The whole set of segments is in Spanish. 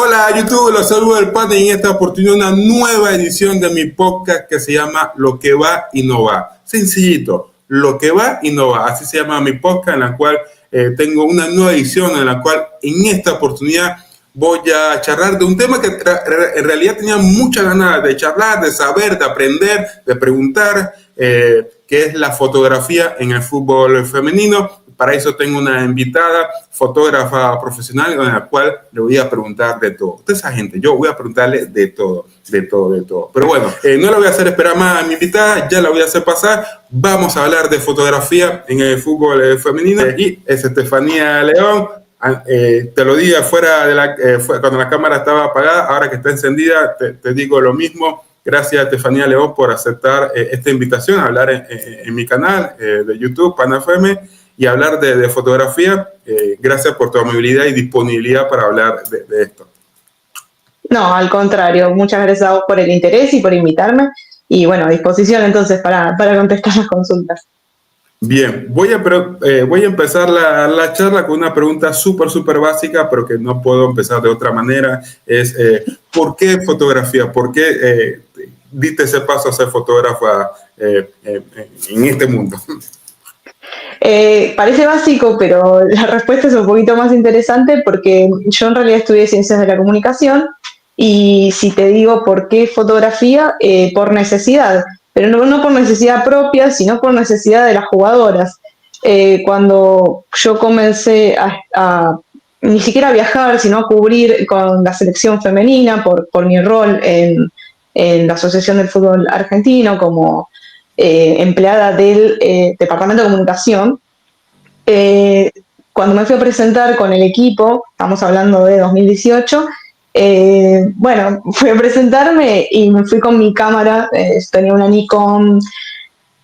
Hola YouTube, los saludo del Pata y en esta oportunidad una nueva edición de mi podcast que se llama Lo que va y no va. Sencillito, Lo que va y no va, así se llama mi podcast en la cual tengo una nueva edición en la cual en esta oportunidad voy a charlar de un tema que en realidad tenía muchas ganas de charlar, de saber, de aprender, de preguntar, que es la fotografía en el fútbol femenino. Para eso tengo una invitada, fotógrafa profesional, con la cual le voy a preguntar de todo. Toda esa gente, yo voy a preguntarle de todo. Pero bueno, no la voy a hacer esperar más a mi invitada, ya la voy a hacer pasar. Vamos a hablar de fotografía en el fútbol femenino. Y es Estefanía León. Te lo di afuera cuando la cámara estaba apagada, ahora que está encendida, te digo lo mismo. Gracias, Estefanía León, por aceptar esta invitación a hablar en mi canal de YouTube, PanFM, y hablar de fotografía. Gracias por tu amabilidad y disponibilidad para hablar de esto. No, al contrario, muchas gracias a vos por el interés y por invitarme. Y bueno, a disposición entonces para contestar las consultas. Bien, voy a empezar la charla con una pregunta súper básica, pero que no puedo empezar de otra manera. Es, ¿por qué fotografía? ¿Por qué diste ese paso a ser fotógrafa en este mundo? Parece básico, pero la respuesta es un poquito más interesante porque yo en realidad estudié Ciencias de la Comunicación y si te digo por qué fotografía, por necesidad, pero no por necesidad propia, sino por necesidad de las jugadoras. Cuando yo comencé a ni siquiera a viajar, sino a cubrir con la selección femenina por mi rol en la Asociación del Fútbol Argentino como empleada del Departamento de Comunicación. Cuando me fui a presentar con el equipo, estamos hablando de 2018, bueno, fui a presentarme y me fui con mi cámara, tenía una Nikon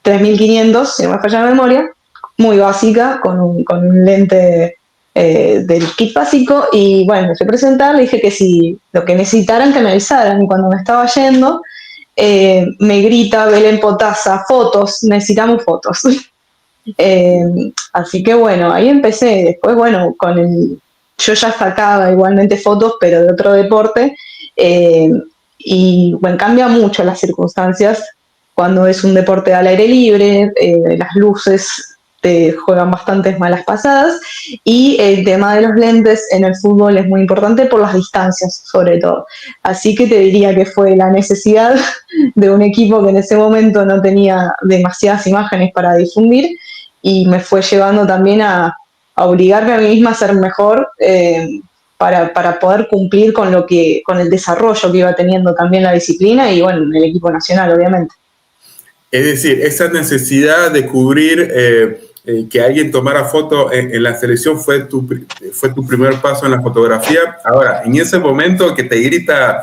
3500, si no me falla la memoria, muy básica, con un lente del kit básico, y bueno, me fui a presentar, le dije que si lo que necesitaran que me avisaran, y cuando me estaba yendo, me grita Belén Potasa, fotos, necesitamos fotos. Así que bueno, ahí empecé. Después, bueno, yo ya sacaba igualmente fotos, pero de otro deporte. Y bueno, cambia mucho las circunstancias cuando es un deporte al aire libre, las luces te juegan bastantes malas pasadas y el tema de los lentes en el fútbol es muy importante por las distancias, sobre todo. Así que te diría que fue la necesidad de un equipo que en ese momento no tenía demasiadas imágenes para difundir y me fue llevando también a obligarme a mí misma a ser mejor para poder cumplir con el desarrollo que iba teniendo también la disciplina y bueno, el equipo nacional, obviamente. Es decir, esa necesidad de cubrir, que alguien tomara foto en la selección fue tu primer paso en la fotografía. Ahora, en ese momento que te grita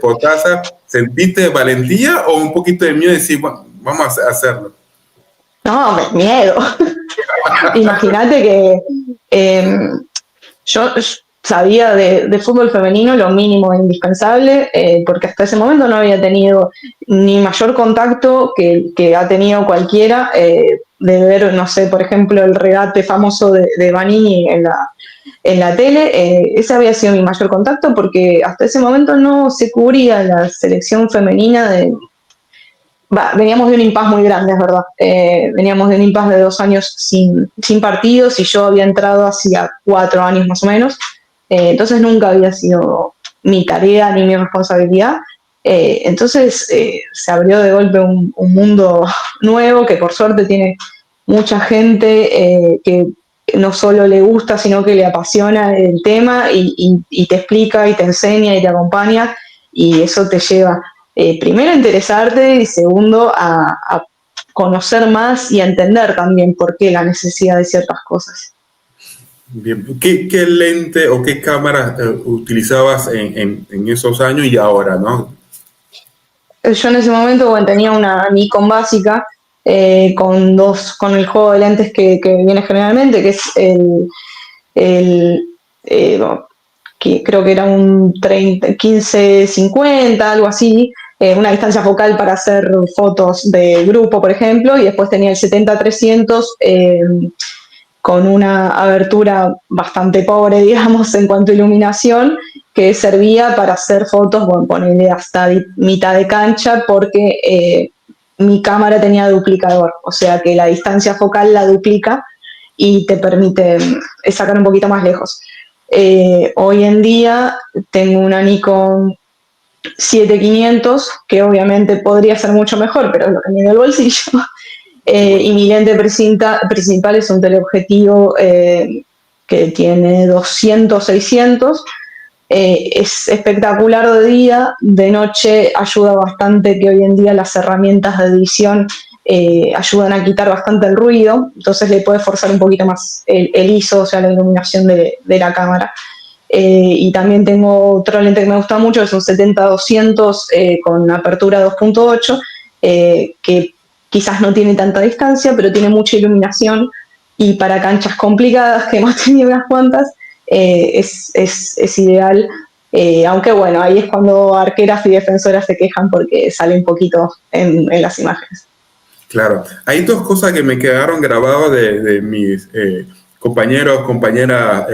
Potasa, ¿sentiste valentía o un poquito de miedo de decir, bueno, vamos a hacerlo? No, miedo. Imagínate que yo sabía de fútbol femenino lo mínimo e indispensable, porque hasta ese momento no había tenido ni mayor contacto que ha tenido cualquiera, de ver, no sé, por ejemplo, el regate famoso de Vanini en la tele. Ese había sido mi mayor contacto porque hasta ese momento no se cubría la selección femenina veníamos de un impasse muy grande, es verdad. Veníamos de un impasse de 2 años sin partidos y yo había entrado hacía 4 años más o menos. Entonces nunca había sido mi tarea ni mi responsabilidad. Entonces se abrió de golpe un mundo nuevo que por suerte tiene mucha gente que no solo le gusta, sino que le apasiona el tema y te explica y te enseña y te acompaña y eso te lleva primero a interesarte y segundo a conocer más y a entender también por qué la necesidad de ciertas cosas. Bien. ¿Qué lente o qué cámara utilizabas en esos años y ahora, no? Yo en ese momento bueno, tenía una Nikon básica con el juego de lentes que viene generalmente, que es que creo que era un 15-50, algo así, una distancia focal para hacer fotos de grupo, por ejemplo, y después tenía el 70-300 con una abertura bastante pobre, digamos, en cuanto a iluminación, que servía para hacer fotos, bueno, ponerle hasta mitad de cancha, porque mi cámara tenía duplicador, o sea que la distancia focal la duplica y te permite sacar un poquito más lejos. Hoy en día tengo una Nikon 7500, que obviamente podría ser mucho mejor, pero es lo que me da el bolsillo. Y mi lente principal es un teleobjetivo que tiene 200-600. Es espectacular de día, de noche ayuda bastante, que hoy en día las herramientas de edición ayudan a quitar bastante el ruido, entonces le puede forzar un poquito más el ISO, o sea, la iluminación de la cámara. Y también tengo otro lente que me gusta mucho, es un 70-200 con apertura 2.8, que quizás no tiene tanta distancia, pero tiene mucha iluminación, y para canchas complicadas, que hemos tenido unas cuantas, es ideal. Aunque bueno, ahí es cuando arqueras y defensoras se quejan porque sale un poquito en las imágenes. Claro, hay dos cosas que me quedaron grabadas de mis compañeros, compañeras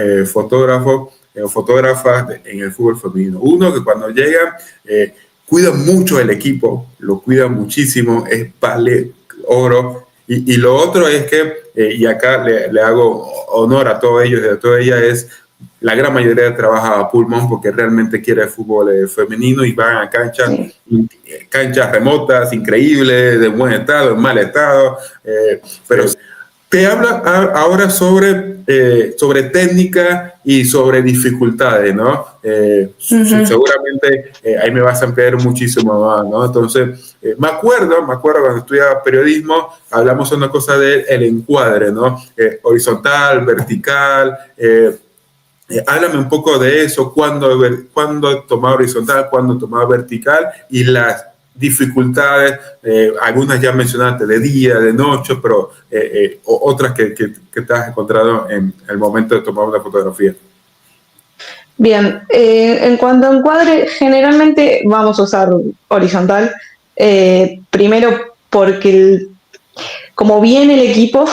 fotógrafas en el fútbol femenino. Uno, que cuando llegan cuidan mucho el equipo, lo cuidan muchísimo, vale oro. Y lo otro es que, y acá le hago honor a todos ellos y a todas ellas, es la gran mayoría trabaja a pulmón porque realmente quiere el fútbol femenino y van a canchas remotas, increíbles, de buen estado, en mal estado, pero te habla ahora sobre técnica y sobre dificultades, ¿no? Seguramente ahí me vas a ampliar muchísimo más, ¿no? Entonces, me acuerdo cuando estudiaba periodismo, hablamos una cosa del encuadre, ¿no? Horizontal, vertical, háblame un poco de eso, cuándo tomar horizontal, cuándo tomar vertical y las dificultades, algunas ya mencionaste, de día, de noche, pero otras que te has encontrado en el momento de tomar una fotografía. Bien, en cuanto a encuadre, generalmente vamos a usar horizontal, primero porque como viene el equipo,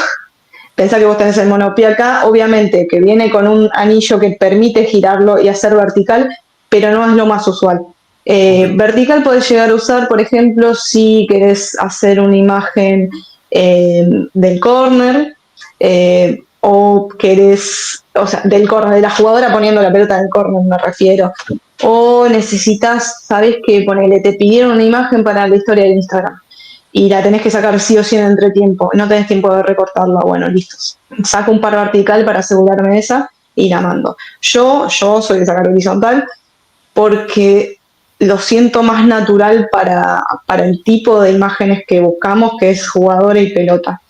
pensá que vos tenés el monopía acá, obviamente que viene con un anillo que permite girarlo y hacer vertical, pero no es lo más usual. Vertical podés llegar a usar, por ejemplo, si querés hacer una imagen del córner, o querés, o sea, del córner, de la jugadora poniendo la pelota en el córner, me refiero. O necesitas, sabés que ponele, te pidieron una imagen para la historia de Instagram y la tenés que sacar sí o sí en entretiempo, no tenés tiempo de recortarla, bueno, listo. Saco un par vertical para asegurarme de esa y la mando. Yo soy de sacar horizontal porque lo siento más natural para el tipo de imágenes que buscamos, que es jugadora y pelota.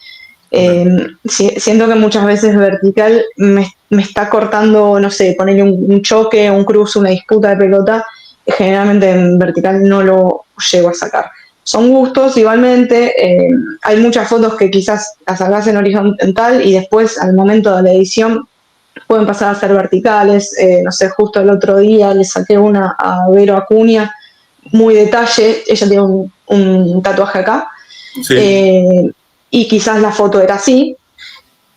Siento que muchas veces vertical me está cortando, no sé, ponerle un choque, un cruce, una disputa de pelota, generalmente en vertical no lo llego a sacar. Son gustos igualmente, hay muchas fotos que quizás las sacas en horizontal y después al momento de la edición pueden pasar a ser verticales. No sé, justo el otro día le saqué una a Vero Acuña, muy detalle, ella tiene un tatuaje acá, sí. Y quizás la foto era así,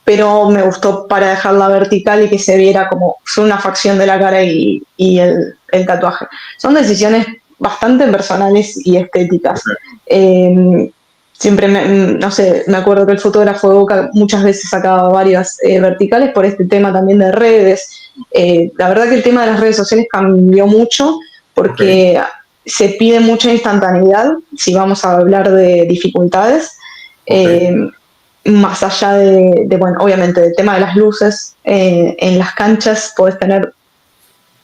pero me gustó para dejarla vertical y que se viera como una facción de la cara y el tatuaje. Son decisiones bastante personales y estéticas. Siempre, no sé, me acuerdo que el fotógrafo de Boca muchas veces sacaba varias verticales por este tema también de redes. La verdad que el tema de las redes sociales cambió mucho porque se pide mucha instantaneidad, si vamos a hablar de dificultades. Más allá de, bueno, obviamente del tema de las luces, en las canchas podés tener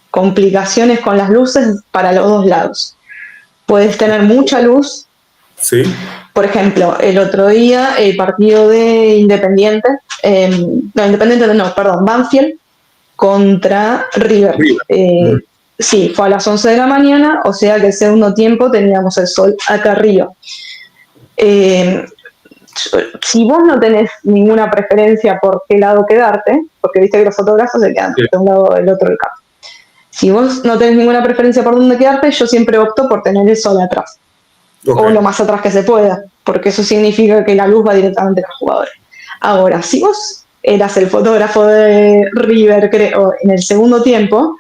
complicaciones con las luces para los dos lados. Puedes tener mucha luz. Sí. Por ejemplo, el otro día el partido de Banfield contra River. Sí, fue a las 11 de la mañana, o sea que el segundo tiempo teníamos el sol acá arriba. Si vos no tenés ninguna preferencia por qué lado quedarte, porque viste que los fotógrafos se quedan de un lado o del otro del campo. Si vos no tenés ninguna preferencia por dónde quedarte, yo siempre opto por tener el sol atrás. O lo más atrás que se pueda, porque eso significa que la luz va directamente a los jugadores. Ahora, si vos eras el fotógrafo de River, creo, en el segundo tiempo,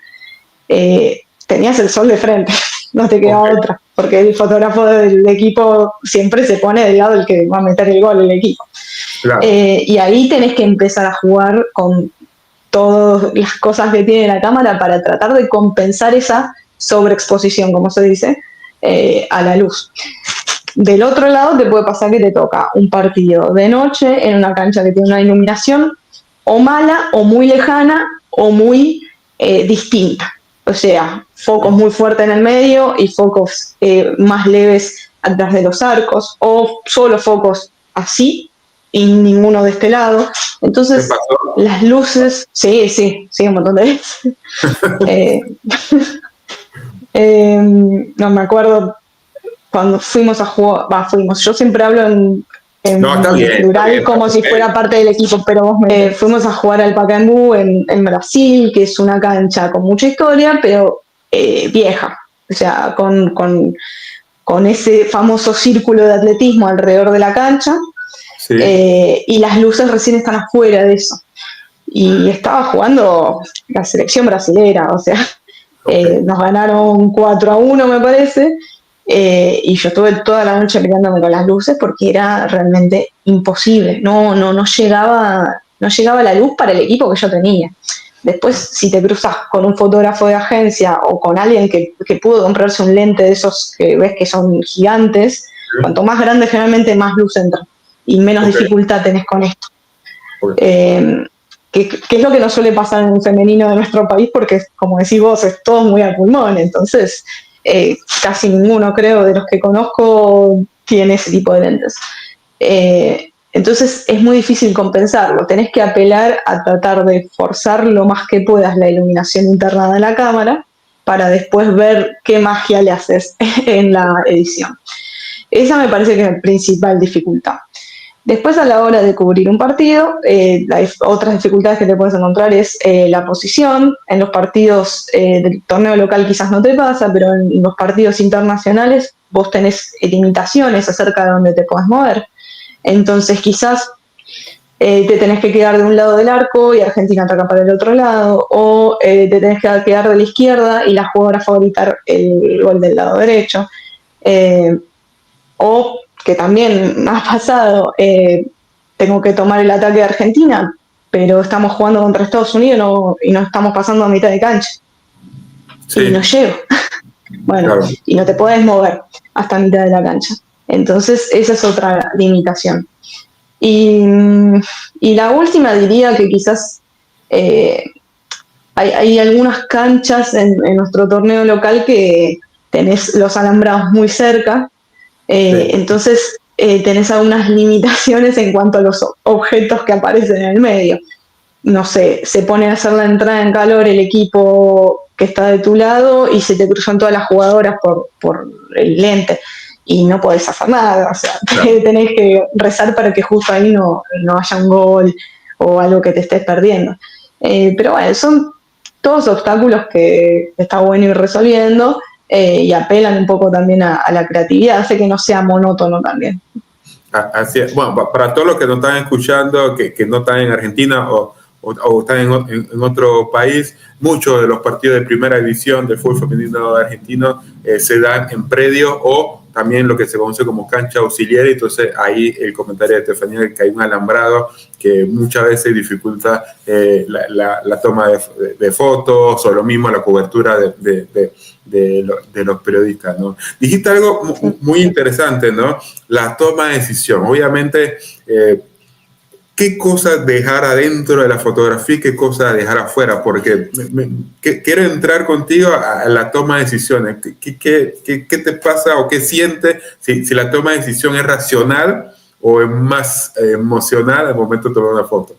tenías el sol de frente, no te quedaba otra, porque el fotógrafo del equipo siempre se pone del lado del que va a meter el gol el equipo. Claro. Y ahí tenés que empezar a jugar con todas las cosas que tiene la cámara para tratar de compensar esa sobreexposición, como se dice, a la luz. Del otro lado te puede pasar que te toca un partido de noche en una cancha que tiene una iluminación o mala, o muy lejana, o muy distinta. O sea, focos muy fuertes en el medio y focos más leves atrás de los arcos, o solo focos así y ninguno de este lado. Entonces, las luces... Sí, un montón de veces. No me acuerdo cuando fuimos a jugar... yo siempre hablo en plural como si fuera parte del equipo, pero fuimos a jugar al Pacaembu en Brasil, que es una cancha con mucha historia, pero vieja. O sea, con ese famoso círculo de atletismo alrededor de la cancha. Sí. Y las luces recién están afuera de eso. Y estaba jugando la selección brasilera, o sea, nos ganaron 4-1, me parece, y yo estuve toda la noche peleándome con las luces porque era realmente imposible. No llegaba la luz para el equipo que yo tenía. Después, si te cruzas con un fotógrafo de agencia o con alguien que pudo comprarse un lente de esos que ves que son gigantes, cuanto más grande generalmente más luz entra y menos dificultad tenés con esto. Que es lo que nos suele pasar en el femenino de nuestro país, porque, como decís vos, es todo muy a pulmón. Entonces, casi ninguno, creo, de los que conozco tiene ese tipo de lentes. Entonces, es muy difícil compensarlo. Tenés que apelar a tratar de forzar lo más que puedas la iluminación interna de la cámara para después ver qué magia le haces en la edición. Esa me parece que es la principal dificultad. Después, a la hora de cubrir un partido, otras dificultades que te puedes encontrar es la posición. En los partidos del torneo local quizás no te pasa, pero en los partidos internacionales vos tenés limitaciones acerca de dónde te podés mover. Entonces quizás te tenés que quedar de un lado del arco y Argentina ataca para el otro lado, o te tenés que quedar de la izquierda y la jugadora favorita el gol del lado derecho. O que también ha pasado, tengo que tomar el ataque de Argentina, pero estamos jugando contra Estados Unidos y no estamos pasando a mitad de cancha. Sí. Y no llego. Bueno, claro. Y no te podés mover hasta mitad de la cancha. Entonces, esa es otra limitación. Y la última diría que quizás hay algunas canchas en nuestro torneo local que tenés los alambrados muy cerca. Sí. Entonces tenés algunas limitaciones en cuanto a los objetos que aparecen en el medio. No sé, se pone a hacer la entrada en calor el equipo que está de tu lado y se te cruzan todas las jugadoras por el lente y no podés hacer nada. O sea, claro. Tenés que rezar para que justo ahí no haya un gol o algo que te estés perdiendo. Pero bueno, son todos obstáculos que está bueno ir resolviendo. Y apelan un poco también a la creatividad, hace que no sea monótono también. Así es. Bueno, para todos los que nos están escuchando, que no están en Argentina o están en otro país, muchos de los partidos de primera división del fútbol femenino argentino se dan en predio o también lo que se conoce como cancha auxiliar. Entonces ahí el comentario de Estefanía, que hay un alambrado que muchas veces dificulta la toma de fotos o lo mismo la cobertura de los periodistas, ¿no? Dijiste algo muy interesante, ¿no? La toma de decisión. Obviamente, ¿qué cosas dejar adentro de la fotografía y qué cosas dejar afuera? Porque quiero entrar contigo a la toma de decisiones. ¿Qué te pasa o qué sientes si la toma de decisión es racional o es más emocional al momento de tomar una foto?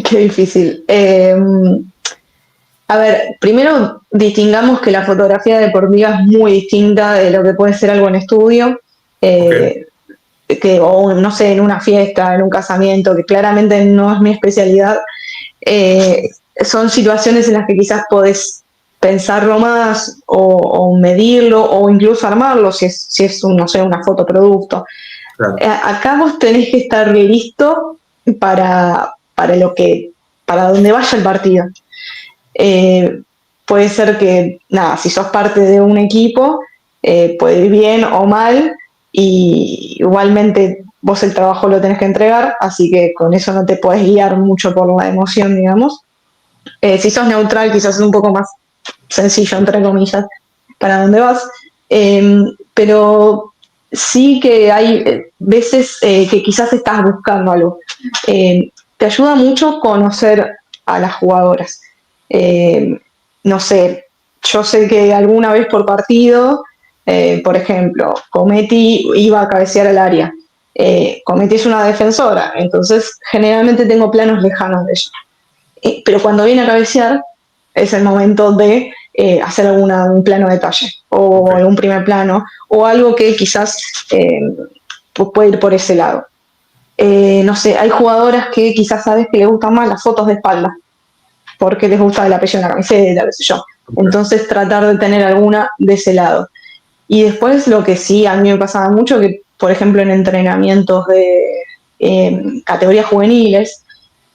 Qué difícil. A ver, primero distingamos que la fotografía deportiva es muy distinta de lo que puede ser algo en estudio. Okay. O no sé, en una fiesta, en un casamiento, que claramente no es mi especialidad, son situaciones en las que quizás podés pensarlo más o medirlo o incluso armarlo si es no sé, una fotoproducto. Claro. Acá vos tenés que estar listo para para donde vaya el partido. Puede ser que, nada, si sos parte de un equipo, puede ir bien o mal, y igualmente vos el trabajo lo tenés que entregar, así que con eso no te podés guiar mucho por la emoción, digamos. Si sos neutral, quizás es un poco más sencillo, entre comillas, para dónde vas. Pero sí que hay veces que quizás estás buscando algo. Te ayuda mucho conocer a las jugadoras. No sé, yo sé que alguna vez por partido, por ejemplo, Cometti iba a cabecear al área. Cometti es una defensora, entonces generalmente tengo planos lejanos de ella. Pero cuando viene a cabecear, es el momento de hacer un plano de detalle o algún primer plano o algo que quizás puede ir por ese lado. No sé, hay jugadoras que quizás sabes que les gustan más las fotos de espalda porque les gusta el apellido en la camiseta, qué sé yo. Entonces tratar de tener alguna de ese lado. Y después lo que sí a mí me pasaba mucho, que por ejemplo en entrenamientos de categorías juveniles,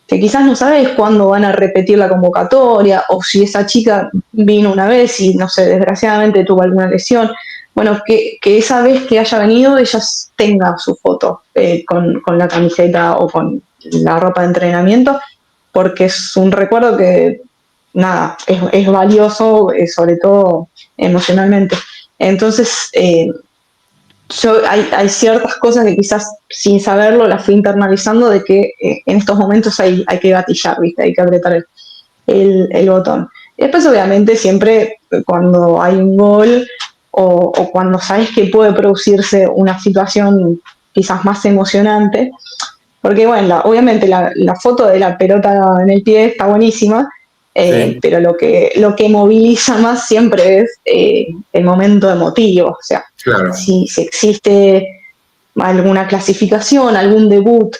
que quizás no sabes cuándo van a repetir la convocatoria o si esa chica vino una vez y, no sé, desgraciadamente tuvo alguna lesión. Bueno, que esa vez que haya venido ella tenga su foto con la camiseta o con la ropa de entrenamiento, porque es un recuerdo que, nada, es valioso, sobre todo emocionalmente. Entonces, hay ciertas cosas que quizás sin saberlo las fui internalizando de que en estos momentos hay que gatillar, ¿viste? Hay que apretar el botón. Y después obviamente siempre cuando hay un gol o cuando sabes que puede producirse una situación quizás más emocionante, porque bueno, obviamente la foto de la pelota en el pie está buenísima, Sí, pero lo que moviliza más siempre es el momento emotivo, o sea, claro. si existe alguna clasificación, algún debut,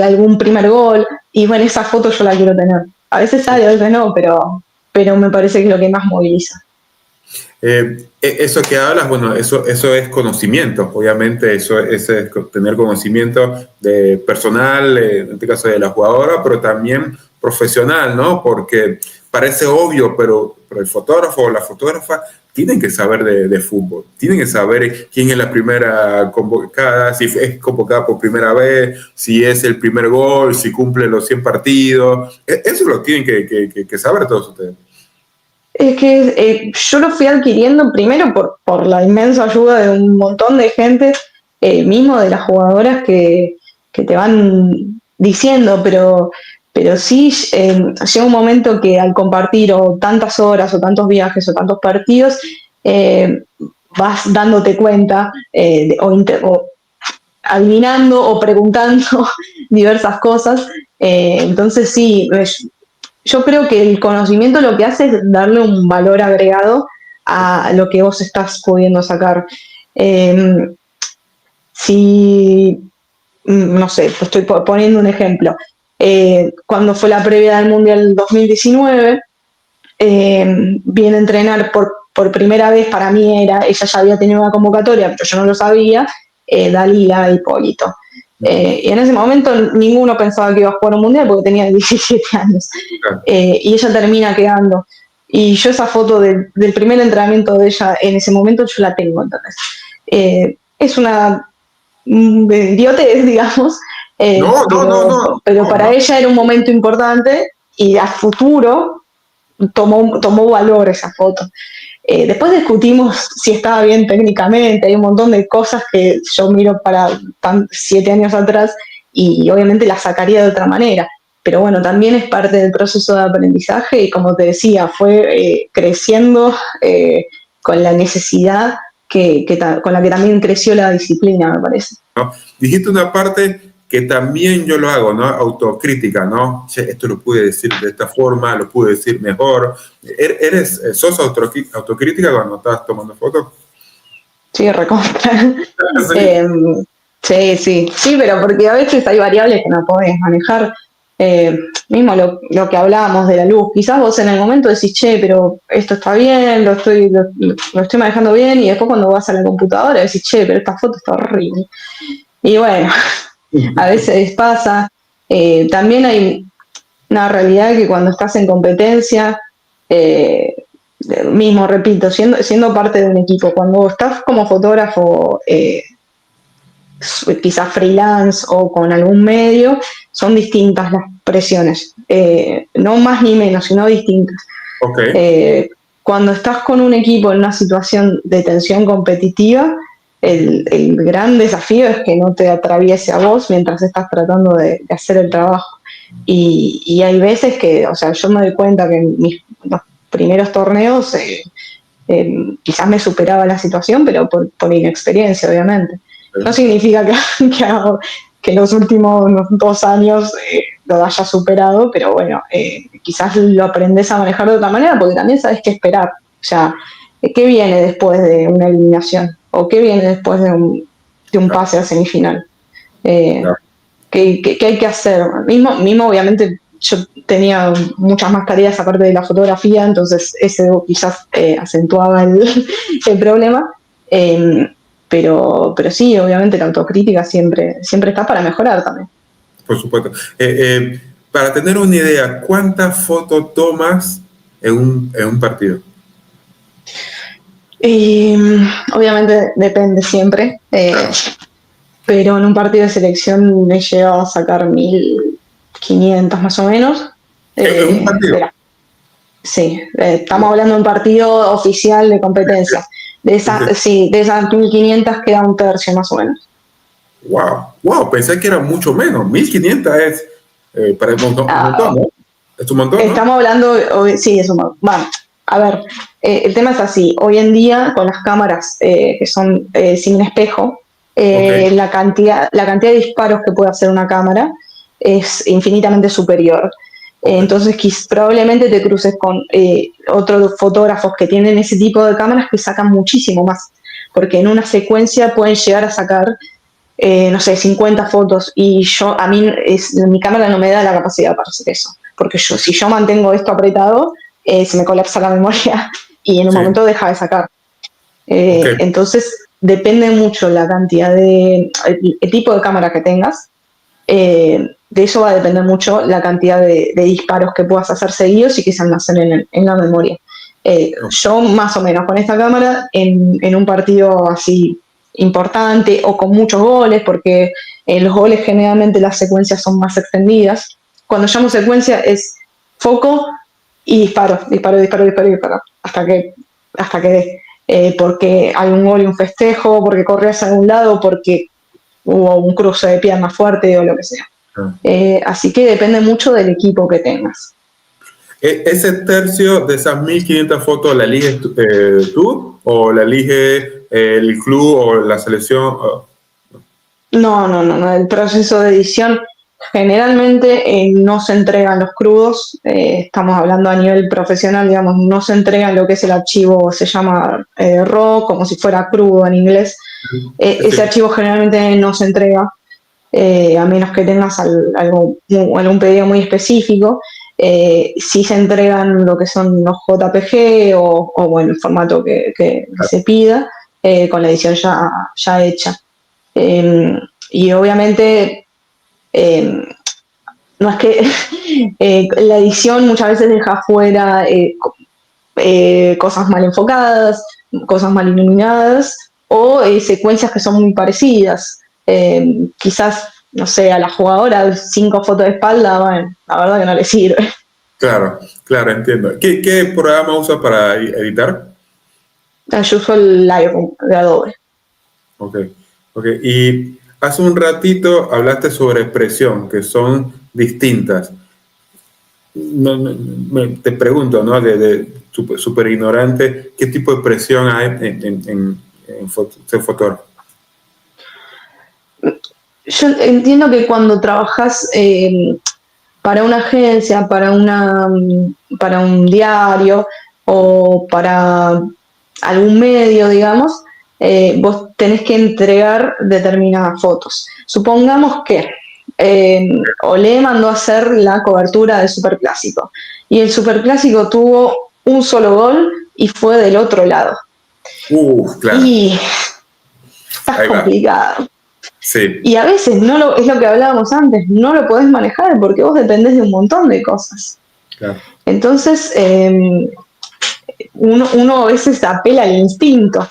algún primer gol, y bueno, esa foto yo la quiero tener. A veces sale, a veces no, pero me parece que es lo que más moviliza. Eso que hablas, bueno, eso es conocimiento, obviamente, eso es tener conocimiento de personal, en este caso de la jugadora, pero también profesional, ¿no? Porque parece obvio, pero el fotógrafo o la fotógrafa tienen que saber de fútbol, tienen que saber quién es la primera convocada, si es convocada por primera vez, si es el primer gol, si cumple los 100 partidos, eso lo tienen que saber todos ustedes. Es que yo lo fui adquiriendo primero por la inmensa ayuda de un montón de gente, mismo de las jugadoras que te van diciendo, pero sí llega un momento que al compartir o tantas horas o tantos viajes o tantos partidos, vas dándote cuenta o adivinando o preguntando diversas cosas. Entonces sí, yo creo que el conocimiento lo que hace es darle un valor agregado a lo que vos estás pudiendo sacar. Eh, si, no sé, estoy poniendo un ejemplo. Cuando fue la previa del Mundial 2019, viene a entrenar por primera vez, para mí ella ya había tenido una convocatoria, pero yo no lo sabía, Dalila Hipólito. Y en ese momento ninguno pensaba que iba a jugar un mundial porque tenía 17 años. Y ella termina quedando. Y yo esa foto del primer entrenamiento de ella en ese momento yo la tengo, entonces. Es una idiotez, digamos, No, no, no, no, pero no, para no. ella era un momento importante y a futuro tomó valor esa foto. Después discutimos si estaba bien técnicamente, hay un montón de cosas que yo miro para 7 años atrás y obviamente las sacaría de otra manera. Pero bueno, también es parte del proceso de aprendizaje y como te decía, fue creciendo con la necesidad con la que también creció la disciplina, me parece. ¿No? Dijiste una parte que también yo lo hago, ¿no? Autocrítica, ¿no? Che, esto lo pude decir de esta forma, lo pude decir mejor. ¿Sos autocrítica cuando estás tomando fotos? Sí, recontra. Sí. Sí, pero porque a veces hay variables que no podés manejar. Mismo lo que hablábamos de la luz, quizás vos en el momento decís, che, pero esto está bien, lo estoy manejando bien, y después cuando vas a la computadora decís, che, pero esta foto está horrible. Y bueno, a veces pasa. También hay una realidad que cuando estás en competencia, mismo repito, siendo parte de un equipo, cuando estás como fotógrafo, quizás freelance o con algún medio, son distintas las presiones, no más ni menos, sino distintas. Ok. Cuando estás con un equipo en una situación de tensión competitiva, el gran desafío es que no te atraviese a vos mientras estás tratando de hacer el trabajo. Y hay veces que, o sea, yo me doy cuenta que en los primeros torneos quizás me superaba la situación, pero por inexperiencia, obviamente. No significa que en los últimos 2 años lo haya superado, pero bueno, quizás lo aprendes a manejar de otra manera porque también sabes qué esperar. O sea, ¿qué viene después de una eliminación? ¿O qué viene después de un pase a semifinal? ¿Qué hay que hacer? Mismo, obviamente, yo tenía muchas más tareas aparte de la fotografía, entonces eso quizás acentuaba el problema. Pero sí, obviamente la autocrítica siempre está para mejorar también. Por supuesto. Para tener una idea, ¿cuántas fotos tomas en un partido? Obviamente depende siempre, pero en un partido de selección me he llegado a sacar 1500 más o menos. ¿En un partido? Sí, estamos hablando de un partido oficial de competencia. De esas 1500 queda un tercio más o menos. Wow, pensé que era mucho menos. 1500 es para un montón, ¿no? Es un montón, ¿no? Estamos hablando, sí, es un montón. Bueno, a ver, el tema es así. Hoy en día, con las cámaras que son sin espejo, la cantidad de disparos que puede hacer una cámara es infinitamente superior. Entonces, probablemente te cruces con otros fotógrafos que tienen ese tipo de cámaras que sacan muchísimo más, porque en una secuencia pueden llegar a sacar, no sé, 50 fotos, y mi cámara no me da la capacidad para hacer eso, porque si yo mantengo esto apretado, se me colapsa la memoria y en un momento deja de sacar. Entonces, depende mucho la cantidad el tipo de cámara que tengas. De eso va a depender mucho la cantidad de disparos que puedas hacer seguidos y que se almacenen en la memoria. Yo más o menos con esta cámara en un partido así importante o con muchos goles, porque en los goles generalmente las secuencias son más extendidas. Cuando llamo secuencia es foco y disparo, hasta que dé. Porque hay un gol y un festejo, porque corres a algún lado, porque hubo un cruce de pierna fuerte o lo que sea. Así que depende mucho del equipo que tengas. ¿Ese tercio de esas 1500 fotos la eliges tú o la elige el club o la selección? No. El proceso de edición generalmente no se entregan los crudos. Estamos hablando a nivel profesional, digamos, no se entrega lo que es el archivo, se llama RAW, como si fuera crudo en inglés. Ese archivo generalmente no se entrega, a menos que tengas algún pedido muy específico. Sí se entregan lo que son los JPG o bueno, el formato que se pida, con la edición ya hecha. Y obviamente no es que la edición muchas veces deja fuera cosas mal enfocadas, cosas mal iluminadas o secuencias que son muy parecidas. Quizás, no sé, a la jugadora 5 fotos de espalda, bueno, la verdad que no le sirve. Claro, entiendo. ¿Qué programa usas para editar? Yo uso el Lightroom de Adobe. Ok. Y hace un ratito hablaste sobre presión, que son distintas. Te pregunto, ¿no? De súper ignorante, ¿qué tipo de presión hay en ser fotógrafo? Yo entiendo que cuando trabajas para una agencia, para un diario o para algún medio, digamos, vos tenés que entregar determinadas fotos. Supongamos que Olé mandó a hacer la cobertura del Superclásico y el Superclásico tuvo un solo gol y fue del otro lado. Claro. Y está complicado. Sí, Y a veces es lo que hablábamos antes, no lo podés manejar porque vos dependés de un montón de cosas. claro. Entonces, uno a veces apela al instinto.